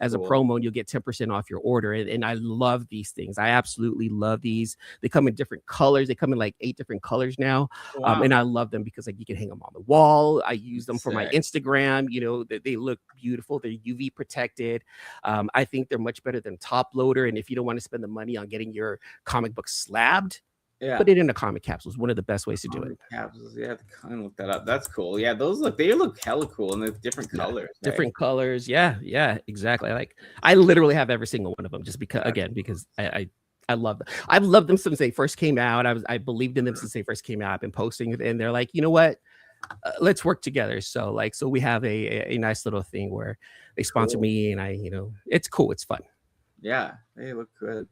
as a promo, and you'll get 10% off your order. And I love these things. I absolutely love these. They come in different colors. They come in like 8 different colors now. Wow. And I love them because like you can hang them on the wall. I use them for my Sick. Instagram. You know, they look beautiful. They're UV protected. I think they're much better than Top Loader. And if you don't want to spend the money on getting your comic book slabbed, Yeah. put it in a comic capsule. Is one of the best ways to do it. Capsules. Yeah, I have to kind of look that up. That's cool. Yeah, they look hella cool, and they're different colors. right? Different colors. Yeah, exactly. I literally have every single one of them just because I love them. I've loved them since they first came out. I believed in them since they first came out. I've been posting, and they're like, you know what? Let's work together. So we have a nice little thing where they sponsor me, and it's cool. It's fun. Yeah, they look good.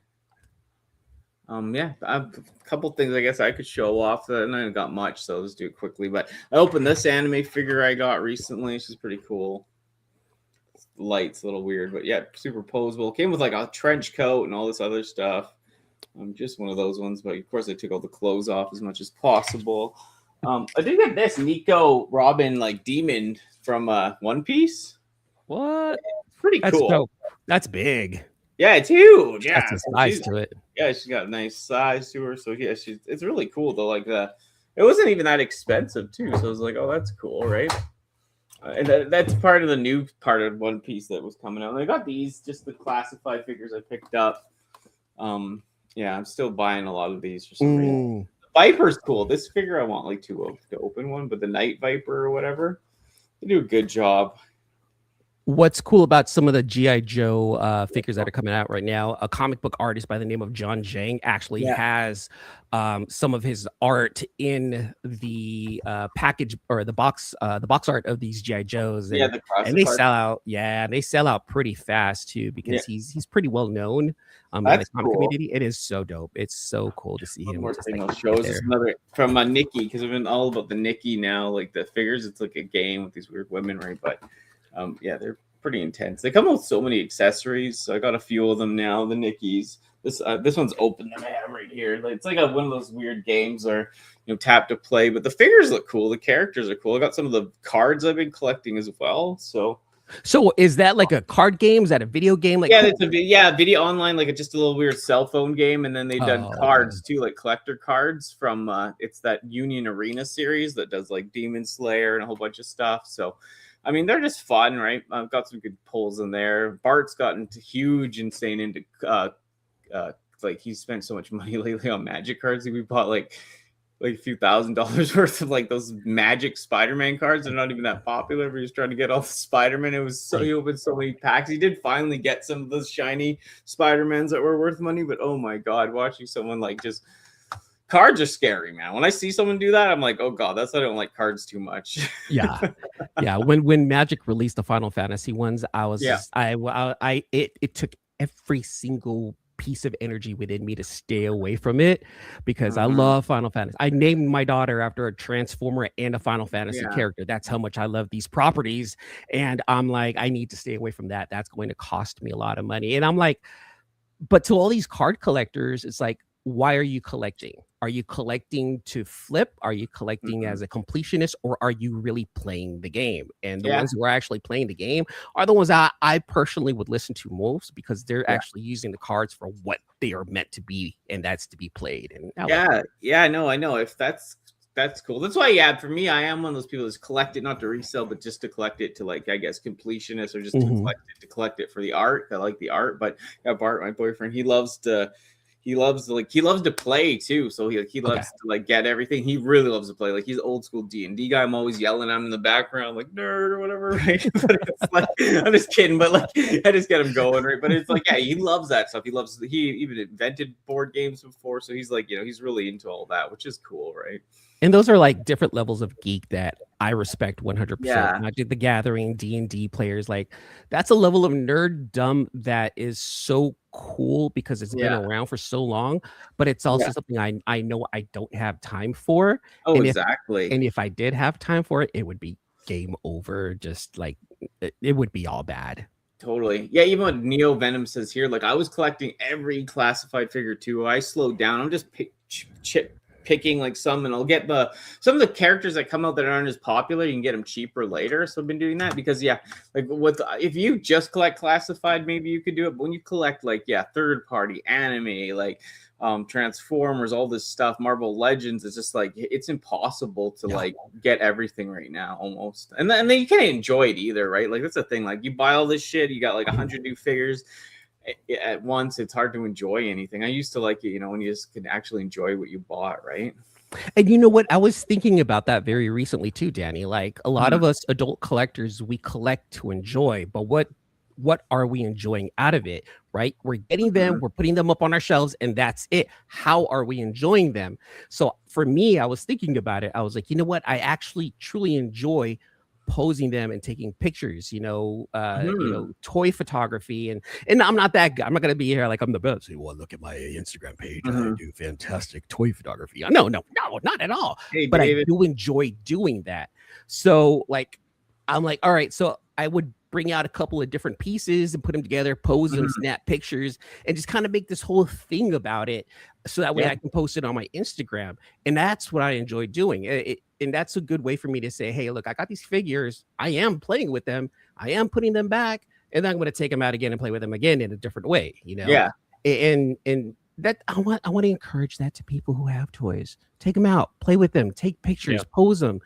Yeah, I have a couple things I guess I could show off. And I haven't got much, so let's do it quickly. But I opened this anime figure I got recently. She's pretty cool. The light's a little weird, but yeah, super posable. Came with like a trench coat and all this other stuff. Just one of those ones, but of course I took all the clothes off as much as possible. I did get this Nico Robin like demon from One Piece. What? Pretty That's cool. dope. That's big. Yeah, it's huge. Yeah, That's a size to it. Yeah, she's got a nice size to her. So yeah, it's really cool though. Like it wasn't even that expensive too. So I was like, oh, that's cool, right? And that's part of the new part of One Piece that was coming out. And I got these, just the classified figures I picked up. Yeah, I'm still buying a lot of these for some reason. Viper's cool. This figure I want like to open one, but the Night Viper or whatever, they do a good job. What's cool about some of the G.I. Joe figures that are coming out right now, a comic book artist by the name of John Zhang actually has some of his art in the package or the box art of these G.I. Joes. And they sell out. Yeah, they sell out pretty fast too, because he's pretty well known in the comic community. It is so dope. It's so cool to see him. More thing I'll show is another from Nikki, because I've been all about the Nikki now. Like the figures, it's like a game with these weird women, right? But yeah, they're pretty intense. They come with so many accessories. So I got a few of them now. The Nickies. This one's open that I have right here. It's like one of those weird games, or tap to play. But the figures look cool. The characters are cool. I got some of the cards I've been collecting as well. So is that like a card game? Is that a video game? Like it's a video online, like just a little weird cell phone game. And then they've done cards too, like collector cards from it's that Union Arena series that does like Demon Slayer and a whole bunch of stuff. So I mean, they're just fun, right? I've got some good pulls in there. Bart's gotten insane into like he's spent so much money lately on Magic cards. We bought like a few $1,000s worth of like those Magic Spider-Man cards. They're not even that popular, but he's trying to get all the Spider-Man. It was he opened so many packs. He did finally get some of those shiny Spider-Mans that were worth money, but oh my god, watching someone like just cards are scary, man. When I see someone do that, I'm like, oh god, that's why I don't like cards too much. yeah. When Magic released the Final Fantasy ones, I was it took every single piece of energy within me to stay away from it, because I love Final Fantasy. I named my daughter after a Transformer and a Final Fantasy character. That's how much I love these properties, and I'm like, I need to stay away from that. That's going to cost me a lot of money. And I'm like, but to all these card collectors, it's like, why are you collecting? Are you collecting to flip? Are you collecting as a completionist, or are you really playing the game? And the ones who are actually playing the game are the ones that I personally would listen to most, because they're actually using the cards for what they are meant to be, and that's to be played. And I know. If that's cool. That's why, for me, I am one of those people that's collect it not to resell, but just to collect it to, like, I guess, completionist, or just to collect it for the art. I like the art. But Bart, my boyfriend, he loves to play too. So he loves to like get everything. He really loves to play. Like, he's old school D&D guy. I'm always yelling at him in the background, like nerd or whatever, right? But it's like, I'm just kidding, but like I just get him going, right? But it's like, he loves that stuff. He even invented board games before. So he's like, he's really into all that, which is cool, right? And those are like different levels of geek that I respect 100%. Magic the Gathering, D&D players, like that's a level of nerddom that is so cool, because it's been around for so long, but it's also something I know I don't have time for. Oh, exactly. And if I did have time for it, it would be game over. Just like it would be all bad. Totally. Yeah, even what Neo Venom says here, like I was collecting every classified figure too. I slowed down. I'm just picking like some, and I'll get some of the characters that come out that aren't as popular. You can get them cheaper later. So I've been doing that because like if you just collect classified, maybe you could do it. But when you collect like third party anime, like Transformers, all this stuff, Marvel Legends, it's just like it's impossible to like get everything right now almost. And then you can't enjoy it either, right? Like that's the thing. Like you buy all this shit, you got like 100 new figures at once. It's hard to enjoy anything. I used to like it, when you just could actually enjoy what you bought, right? And you know what? I was thinking about that very recently too, Danny. Like a lot of us adult collectors, we collect to enjoy, but what are we enjoying out of it, right? We're getting them, we're putting them up on our shelves, and that's it. How are we enjoying them? So for me, I was thinking about it. I was like, you know what? I actually truly enjoy posing them and taking pictures, toy photography, and I'm not that guy. I'm not gonna be here like I'm the best. Say, well, look at my Instagram page. I do fantastic toy photography. No, not at all. Hey, but David. I do enjoy doing that. So like, I'm like, all right. So I would bring out a couple of different pieces and put them together, pose them, snap pictures, and just kind of make this whole thing about it, so that way I can post it on my Instagram. And that's what I enjoy doing. And that's a good way for me to say, hey, look, I got these figures. I am playing with them. I am putting them back, and then I'm going to take them out again and play with them again in a different way, Yeah. And I want to encourage that to people who have toys. Take them out, play with them, take pictures, pose them,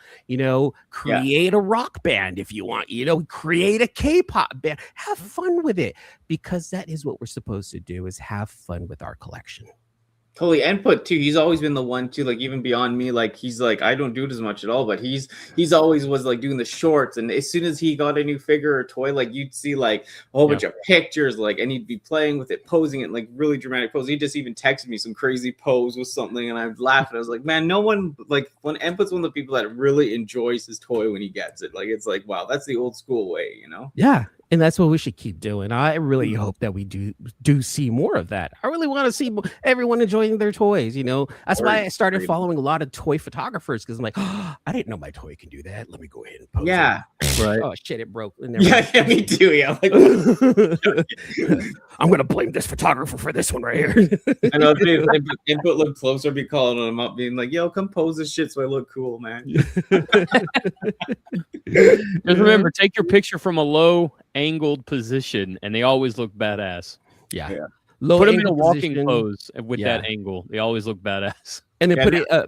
create a rock band if you want, create a K-pop band, have fun with it, because that is what we're supposed to do, is have fun with our collection. Totally. Input too. He's always been the one too, like even beyond me, like he's like, I don't do it as much at all, but he's always was like doing the shorts. And as soon as he got a new figure or toy, like you'd see like a whole bunch of pictures, like, and he'd be playing with it, posing it, like really dramatic pose. He just even texted me some crazy pose with something, and I'd laugh, and I was like, man, no one, like, when Input's one of the people that really enjoys his toy when he gets it. Like, it's like, wow, that's the old school way, Yeah. And that's what we should keep doing. I really hope that we do see more of that. I really want to see everyone enjoying their toys. That's why I started following a lot of toy photographers, because I'm like, oh, I didn't know my toy can do that. Let me go ahead and post it. Right. Oh shit, it broke. Yeah, me too. Yeah, like, I'm gonna blame this photographer for this one right here. I know. If Input looked closer, I'd be calling him up, being like, "Yo, come pose this shit so I look cool, man." Just remember, take your picture from a low angled position, and they always look badass. Yeah. Put them in a walking pose with that angle. They always look badass. And then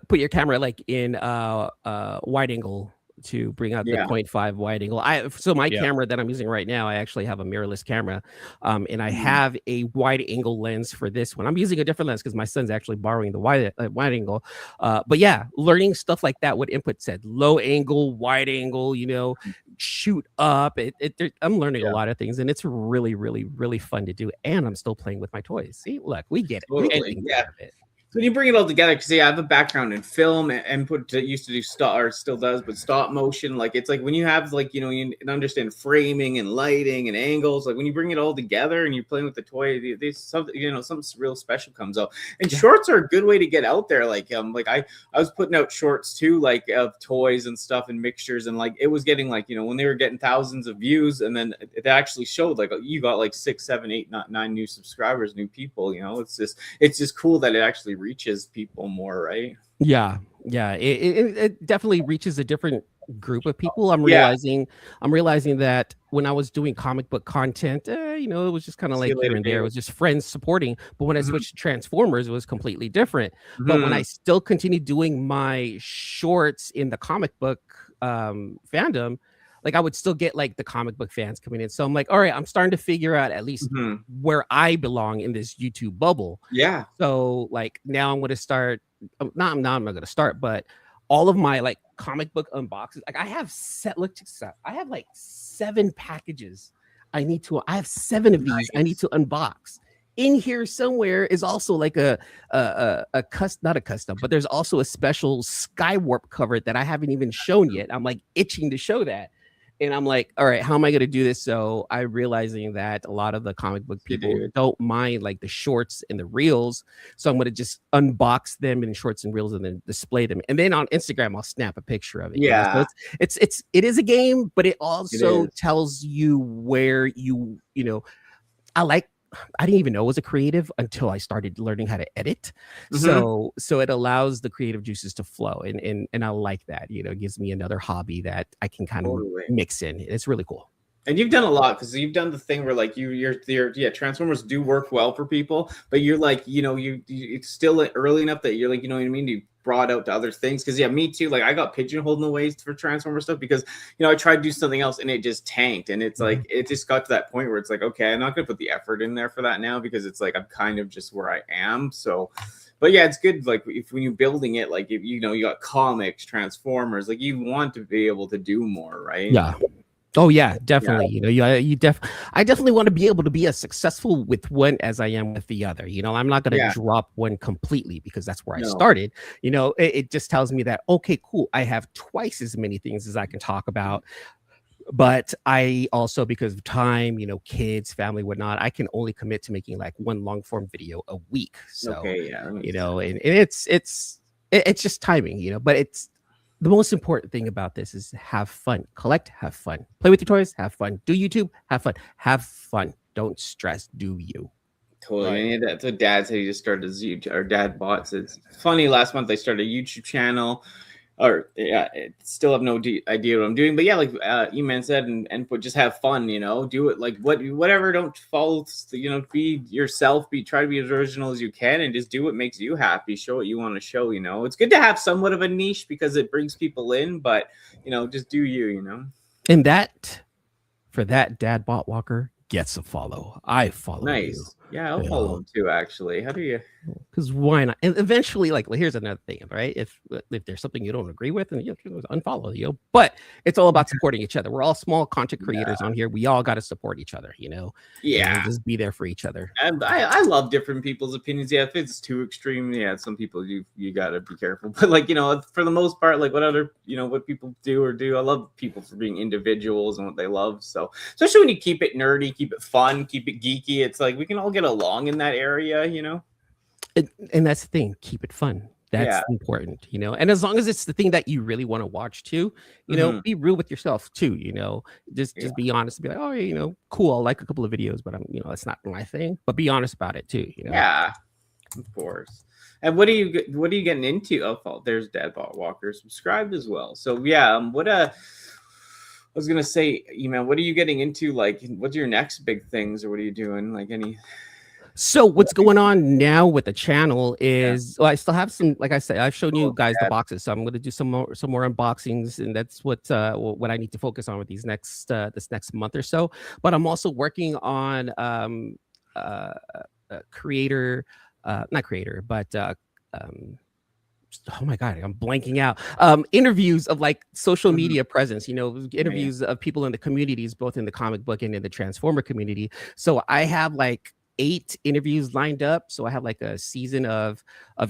put your camera like in wide angle to bring out the 0.5 wide angle. So my camera that I'm using right now, I actually have a mirrorless camera, and I have a wide angle lens for this one. I'm using a different lens because my son's actually borrowing the wide angle. But yeah, learning stuff like that. What Input said: low angle, wide angle. Shoot up. I'm learning a lot of things, and it's really, really, really fun to do. And I'm still playing with my toys. See, look, we get it. Totally. When you bring it all together, because I have a background in film, and Input used to do still does, but stop motion. Like, it's like when you have, like, you understand framing and lighting and angles. Like, when you bring it all together and you're playing with the toy, there's something, something real special comes out. And shorts are a good way to get out there. Like I was putting out shorts too, like of toys and stuff and mixtures, and like it was getting like, when they were getting thousands of views, and then it actually showed like you got like 6, 7, 8, 9 new subscribers, new people. It's just cool that it actually reaches people more, right? Yeah, it definitely reaches a different group of people. I'm realizing that when I was doing comic book content, it was just kind of like here and there. It was just friends supporting. But when I switched to Transformers, it was completely different. But when I still continued doing my shorts in the comic book fandom, like I would still get like the comic book fans coming in. So I'm like, all right, I'm starting to figure out at least where I belong in this YouTube bubble. Yeah. So like now I'm going to start. I'm not going to start, but all of my like comic book unboxes, like I have I have like 7 packages. I have 7 of these I need to unbox. In here somewhere is also like not a custom, but there's also a special Skywarp cover that I haven't even shown yet. I'm like itching to show that. And I'm like, all right, how am I going to do this? So I'm realizing that a lot of the comic book people don't mind like the shorts and the reels. So I'm going to just unbox them in shorts and reels and then display them. And then on Instagram, I'll snap a picture of it. Yeah. So it is a game, but it also tells you where I didn't even know it was a creative until I started learning how to edit. So it allows the creative juices to flow, and I like that. It gives me another hobby that I can kind of mix in. It's really cool. And you've done a lot, because you've done the thing where like your Transformers do work well for people, but you're like, it's still early enough that you're like, you know what I mean? You brought out to other things. Because me too, like I got pigeonholed in the ways for Transformer stuff because I tried to do something else and it just tanked, and it's like it just got to that point where it's like, okay, I'm not gonna put the effort in there for that now, because it's like I'm kind of just where I am. So but yeah, it's good, like if when you're building it, like if you got comics, Transformers, like you want to be able to do more, right? Yeah. Oh yeah, definitely. I definitely want to be able to be as successful with one as I am with the other. I'm not going to drop one completely, because that's where I started. It just tells me that, okay, cool, I have twice as many things as I can talk about. But I also, because of time, kids, family, whatnot, I can only commit to making like one long form video a week. So, and it's just timing, but it's, the most important thing about this is have fun, collect, have fun, play with your toys, have fun, do YouTube, have fun. Don't stress, do you. Totally. And that's what Dad said. He just started his YouTube, or Dad bought. It's funny. Last month I started a YouTube channel, or yeah, still have no idea what I'm doing. But yeah, like E-Man said, and just have fun, do it like whatever. Don't follow, be yourself. Try to be as original as you can, and just do what makes you happy. Show what you want to show. It's good to have somewhat of a niche because it brings people in, but just do you. And that, for that, Dad Bot Walker gets a follow. I follow you. Nice. Yeah, I'll follow him too, actually. How do you? Because why not? And eventually, like, here's another thing, right? If there's something you don't agree with, and you can unfollow, but it's all about supporting each other. We're all small content creators on here. We all got to support each other, Yeah. And just be there for each other. And I love different people's opinions. Yeah, if it's too extreme, some people you got to be careful. But like, for the most part, like what people do, I love people for being individuals and what they love. So especially when you keep it nerdy, keep it fun, keep it geeky, it's like we can all get along in that area, And that's the thing, keep it fun. That's important, and as long as it's the thing that you really want to watch too, be real with yourself too, just be honest and be like, oh yeah, cool, I'll like a couple of videos, but I'm, that's not my thing, but be honest about it too, Yeah, of course. And what are you getting into? Oh, there's Dadbot Walker subscribed as well. So yeah, I was gonna say, man, what are you getting into? Like, what's your next big things, or what are you doing? Like any? So what's going on now with the channel is, well, I still have some, like I said, I've shown you guys the boxes, so I'm going to do some more unboxings, and that's what I need to focus on with these this next month or so. But I'm also working on creator, not creator, but oh my god, I'm blanking out. Interviews of like social media presence, interviews of people in the communities, both in the comic book and in the Transformer community. So I have like 8 interviews lined up. So I have like a season of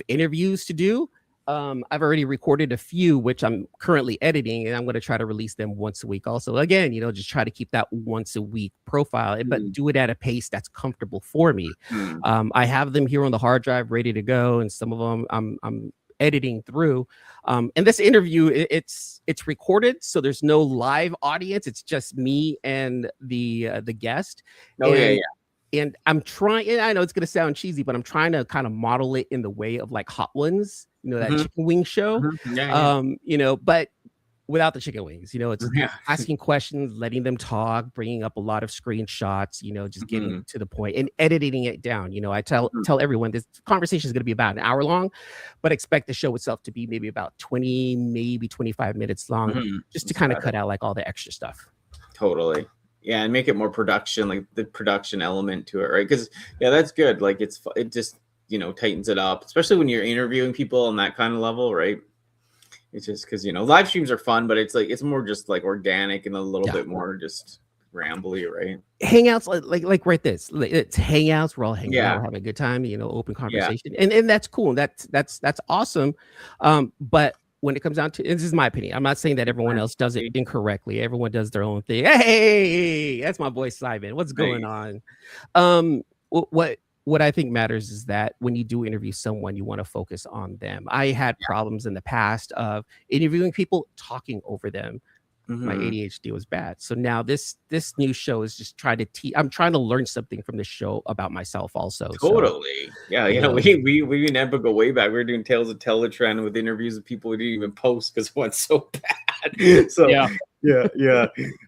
interviews to do. I've already recorded a few, which I'm currently editing, and I'm going to try to release them once a week. Also, again, just try to keep that once a week profile, but do it at a pace that's comfortable for me. I have them here on the hard drive ready to go, and some of them I'm editing through. And this interview, it's recorded, so there's no live audience. It's just me and the guest. And I'm trying, and I know it's going to sound cheesy, but I'm trying to kind of model it in the way of like Hot Ones, that chicken wing show, but without the chicken wings, it's asking questions, letting them talk, bringing up a lot of screenshots, just getting to the point and editing it down. I tell everyone this conversation is going to be about an hour long, but expect the show itself to be maybe about 20, maybe 25 minutes long, just to kind of cut out like all the extra stuff. Totally. Yeah, and make it more production, like the production element to it, right? Because that's good. Like it just tightens it up, especially when you're interviewing people on that kind of level, right? It's just because live streams are fun, but it's more just like organic and a little bit more just rambly, right? Hangouts like right this, it's hangouts. We're all hanging out, we're having a good time, open conversation, and that's cool. That's awesome. But when it comes down to, this is my opinion, I'm not saying that everyone else does it incorrectly. Everyone does their own thing. Hey, that's my boy Simon. What's going on? What I think matters is that when you do interview someone, you want to focus on them. I had problems in the past of interviewing people, talking over them. My ADHD was bad. So now this new show is just trying to teach. I'm trying to learn something from this show about myself also. Totally. So, yeah. We and Ebba go way back. We were doing Tales of Teletran with interviews of people we didn't even post because it went so bad. So yeah.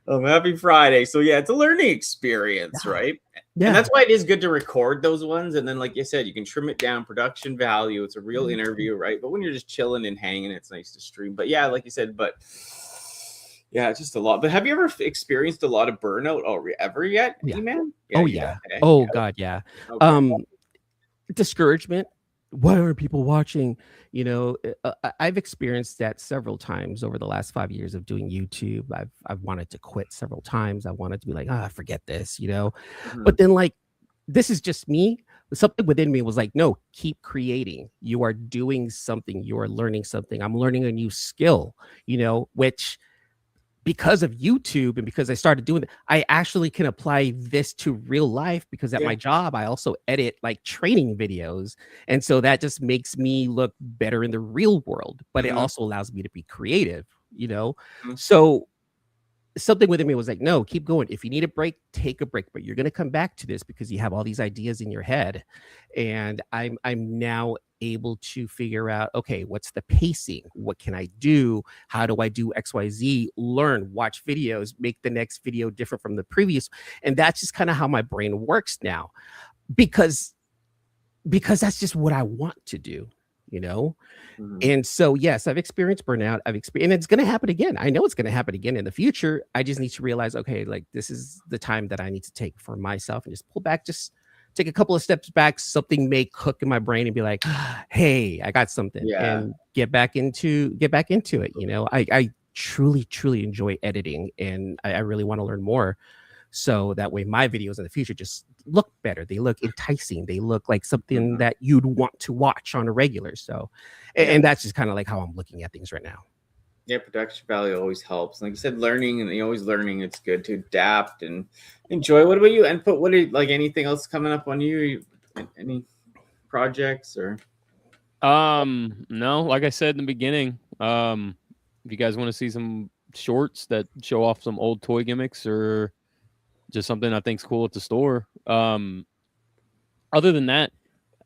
Happy Friday. So yeah, it's a learning experience, right? Yeah. And that's why it is good to record those ones. And then, like you said, you can trim it down, production value. It's a real interview, right? But when you're just chilling and hanging, it's nice to stream. But yeah, like you said, yeah, just a lot. But have you ever experienced a lot of burnout ever yet, man? God, yeah. Okay. Discouragement. Why aren't people watching? I've experienced that several times over the last 5 years of doing YouTube. I've wanted to quit several times. I wanted to be like, forget this, But then like, this is just me. Something within me was like, no, keep creating. You are doing something. You are learning something. I'm learning a new skill, which, because of YouTube and because I started doing it, I actually can apply this to real life, because at my job, I also edit like training videos. And so that just makes me look better in the real world, but it also allows me to be creative, So something within me was like, no, keep going. If you need a break, take a break, but you're going to come back to this because you have all these ideas in your head. And I'm now able to figure out, okay, what's the pacing? What can I do? How do I do XYZ? Learn, watch videos, make the next video different from the previous. And that's just kind of how my brain works now, because that's just what I want to do, you know? And so, yes, I've experienced burnout. And it's going to happen again. I know it's going to happen again in the future. I just need to realize, okay, like this is the time that I need to take for myself and just pull back, just take a couple of steps back. Something may cook in my brain and be like, hey, I got something, and get back into it. You know, I truly, truly enjoy editing, and I really want to learn more. So that way my videos in the future just look better. They look enticing. They look like something that you'd want to watch on a regular. So, and that's just kind of like how I'm looking at things right now. Yeah, production value always helps. Like you said, learning, and you're always learning. It's good to adapt and enjoy. What about you? Input? What are like anything else coming up on you? Any projects or? No, like I said in the beginning, if you guys want to see some shorts that show off some old toy gimmicks or just something I think's cool at the store. Other than that,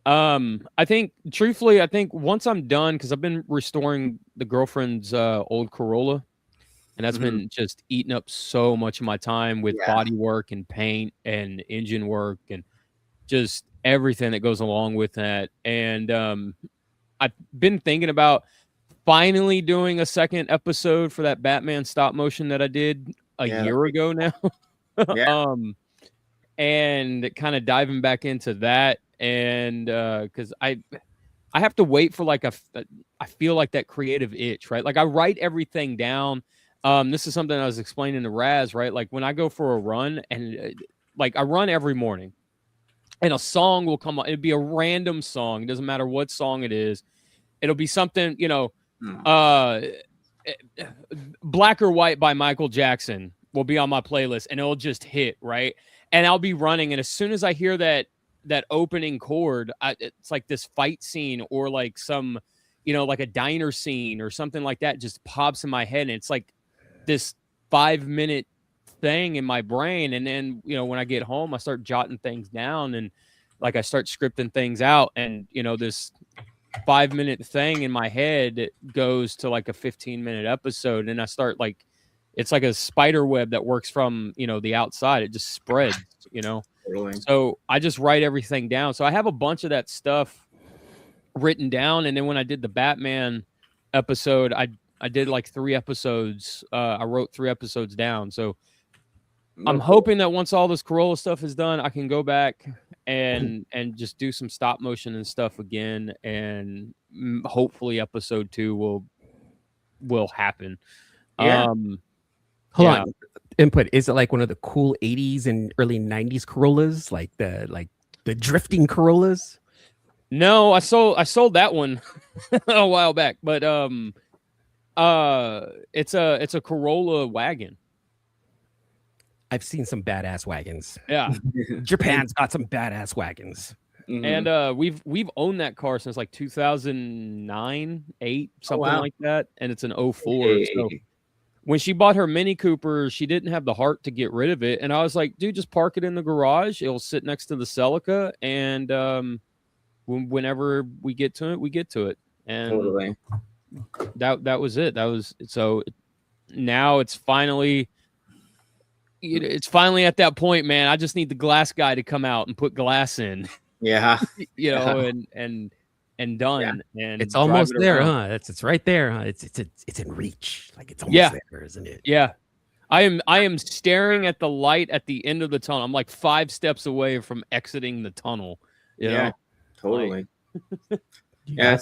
I think truthfully, once I'm done, because I've been restoring the girlfriend's old Corolla, and that's been just eating up so much of my time with body work and paint and engine work and just everything that goes along with that. And I've been thinking about finally doing a second episode for that Batman stop motion that I did a year ago now. And kind of diving back into that, and because I have to wait for like I feel like that creative itch, right? Like I write everything down. This is something I was explaining to Raz, right? Like when I go for a run, and like I run every morning, and a song will come on. It'd be a random song. It doesn't matter what song it is. It'll be something, you know, Black or White by Michael Jackson will be on my playlist, and it'll just hit, right? And I'll be running, and as soon as I hear that opening chord, it's like this fight scene or like some, you know, like a diner scene or something like that just pops in my head, and it's like this 5-minute thing in my brain. And then, you know, when I get home, I start jotting things down, and like I start scripting things out, and you know, this 5-minute thing in my head goes to like a 15-minute episode, and I start like, it's like a spider web that works from, you know, the outside. It just spreads, you know. Totally. So I just write everything down. So I have a bunch of that stuff written down. And then when I did the Batman episode, I did like 3 episodes. I wrote 3 episodes down. So I'm hoping that once all this Corolla stuff is done, I can go back and just do some stop motion and stuff again. And hopefully episode 2 will happen. Hold on. Input. Is it like one of the cool 80s and early 90s Corollas, like the drifting Corollas? No, I sold that one a while back, but it's a Corolla wagon. I've seen some badass wagons. Yeah. Japan's got some badass wagons. And we've owned that car since like 2009, 8, something like that, and it's an 04. So when she bought her Mini Cooper, she didn't have the heart to get rid of it. And I was like, dude, just park it in the garage. It'll sit next to the Celica. And whenever we get to it, we get to it. And that was it. That was, so now it's finally at that point, man. I just need the glass guy to come out and put glass in. Yeah. You know, and done. Yeah. And it's almost there, huh? It's right there, huh? It's in reach. Like it's almost there, isn't it? Yeah. I am staring at the light at the end of the tunnel. I'm like 5 steps away from exiting the tunnel. You know? Totally. You got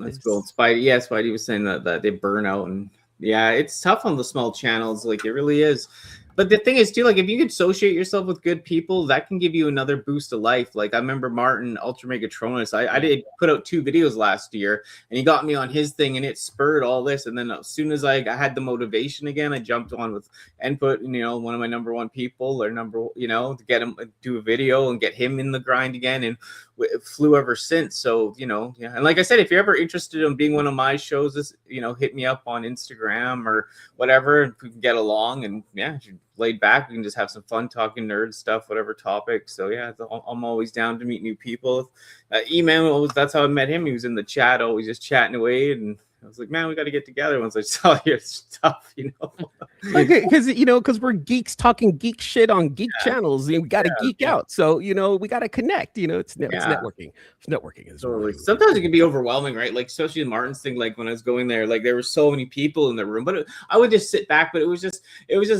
this. Cool. Spidey was saying that they burn out, and it's tough on the small channels. Like it really is. But the thing is, too, like if you can associate yourself with good people, that can give you another boost of life. Like I remember Martin Ultra Megatronus. I did put out 2 videos last year, and he got me on his thing, and it spurred all this. And then as soon as I had the motivation again, I jumped on with Input, you know, one of my number 1 people, or to get him do a video and get him in the grind again. And flew ever since. So, you know, yeah. And like I said, if you're ever interested in being one of my shows, this, you know, hit me up on Instagram or whatever, and we can get along. And yeah, if you're laid back, we can just have some fun talking nerd stuff, whatever topic. So yeah, I'm always down to meet new people. E-Man, that's how I met him. He was in the chat, always just chatting away, and I was like, man, we got to get together once I saw your stuff, you know. Because we're geeks talking geek shit on geek channels, and we got to geek out. So, you know, we got to connect. You know, it's networking. Networking is totally. Sometimes it can be overwhelming, right? Like, especially the Martin's thing. Like when I was going there, like there were so many people in the room, but I would just sit back. But it was just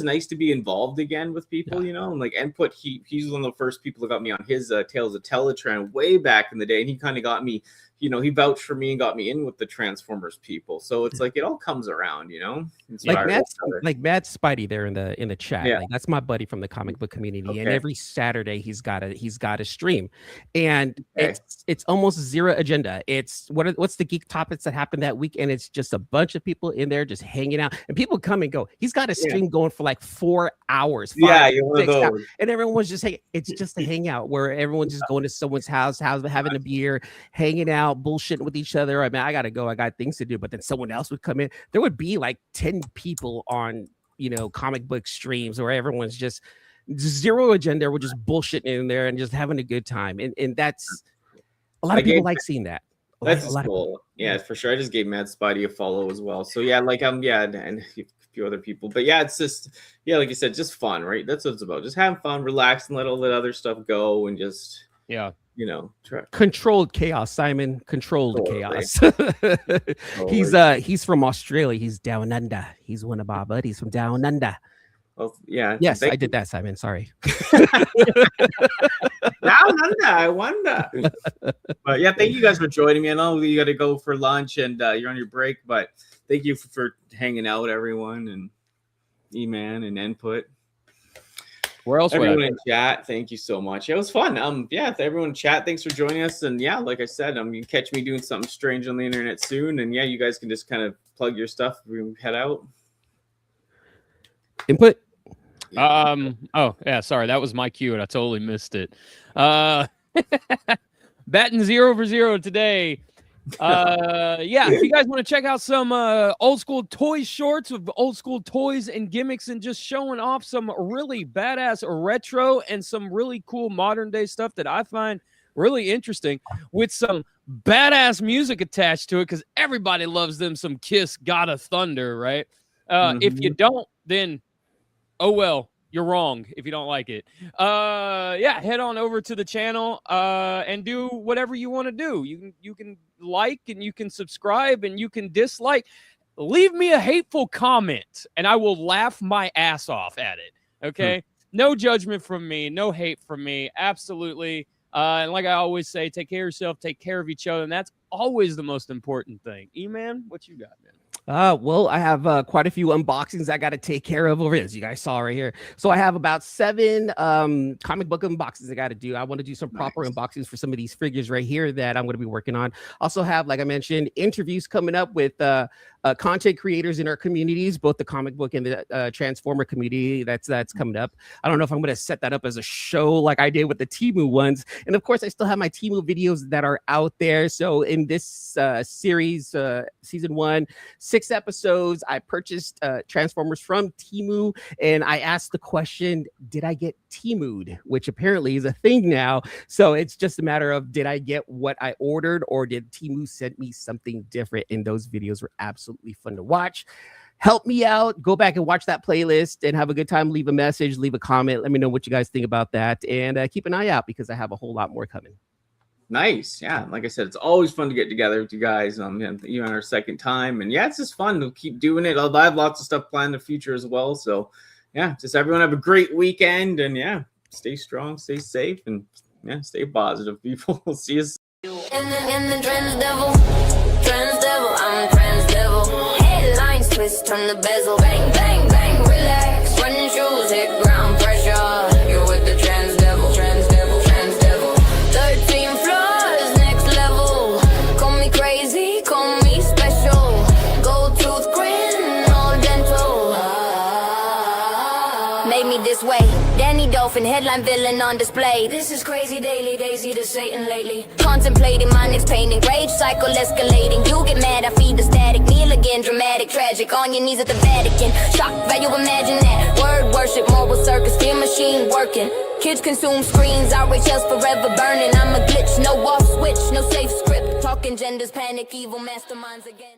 nice to be involved again with people, you know. And like Input, he's one of the first people that got me on his Tales of Teletran way back in the day, and he kind of got me. You know, he vouched for me and got me in with the Transformers people. So it's like it all comes around, you know. Like Matt Spidey there in the chat. Yeah. Like, that's my buddy from the comic book community. And every Saturday he's got a stream. And it's almost zero agenda. It's what's the geek topics that happened that week? And it's just a bunch of people in there just hanging out. And people come and go. He's got a stream going for like 4 hours. You're one of those. Hours. And everyone's just it's just a hangout where everyone's just going to someone's house, having a beer, hanging out, bullshitting with each other. I mean, I gotta go, I got things to do, but then someone else would come in. There would be like 10 people on, you know, comic book streams where everyone's just zero agenda. We're just bullshitting in there and just having a good time. And that's a lot of people like seeing that. That's cool. Yeah, for sure. I just gave Mad Spidey a follow as well. So yeah, like and a few other people. But yeah, it's just like you said, just fun, right? That's what it's about. Just having fun, relax, and let all that other stuff go, and just you know, controlled chaos, Simon. Controlled chaos. He's from Australia. He's down under. He's one of our buddies from down under. Oh yeah. Yes, I did that, Simon. Sorry. Down under. I wonder. But yeah, thank you guys for joining me. I know you got to go for lunch and you're on your break, but thank you for hanging out, everyone, and E-Man and Input. Where else? Everyone in chat, thank you so much. It was fun. Everyone in chat, thanks for joining us. And yeah, like I said, you can catch me doing something strange on the internet soon. And yeah, you guys can just kind of plug your stuff. We head out. Input. Oh yeah, sorry, that was my cue and I totally missed it. Batting 0 for 0 today. If you guys want to check out some old school toy shorts of old school toys and gimmicks and just showing off some really badass retro and some really cool modern day stuff that I find really interesting with some badass music attached to it, because everybody loves them some Kiss God of Thunder, right? If you don't, then oh well, you're wrong if you don't like it. Head on over to the channel and do whatever you want to do. You can like and you can subscribe and you can dislike. Leave me a hateful comment and I will laugh my ass off at it. Okay? No judgment from me, no hate from me. Absolutely. And like I always say, take care of yourself, take care of each other, and that's always the most important thing. E-Man, what you got, man? Well, I have quite a few unboxings I got to take care of over here, as you guys saw right here. So I have about 7 comic book unboxings I got to do. I want to do some proper unboxings for some of these figures right here that I'm going to be working on. Also have, like I mentioned, interviews coming up with content creators in our communities, both the comic book and the Transformer community. That's coming up. I don't know if I'm going to set that up as a show like I did with the Temu ones. And of course, I still have my Temu videos that are out there. So in this series, season 1, 6 episodes, I purchased Transformers from Temu, and I asked the question, did I get Temu'd? Which apparently is a thing now. So it's just a matter of, did I get what I ordered, or did Temu send me something different? And those videos were absolutely fun to watch. Help me out. Go back and watch that playlist and have a good time. Leave a message, leave a comment. Let me know what you guys think about that. And keep an eye out because I have a whole lot more coming. Nice. Yeah. Like I said, it's always fun to get together with you guys. Even on our second time. And yeah, it's just fun to keep doing it. I have lots of stuff planned in the future as well. So yeah, just everyone have a great weekend. And yeah, stay strong, stay safe, and yeah, stay positive, people. We'll see you soon. In the trans devil, I'm trans devil. Headlines twist on the bezel, bang, bang, bang, relax. Running shoes, hit ground pressure. You're with the trans devil, trans devil, trans devil. 13 floors, next level. Call me crazy, call me special. Gold tooth grin, all dental. Made me this way, Danny Doe. morphin' headline villain on display. This is crazy daily, daisy to Satan lately. Contemplating my next painting, rage cycle escalating. You get mad, I feed the static, kneel again, dramatic, tragic, on your knees at the Vatican. Shock value, imagine that. Word worship, moral circus, fear machine working. Kids consume screens, outrage hell's forever burning. I'm a glitch, no off switch, no safe script. Talking genders, panic, evil masterminds again.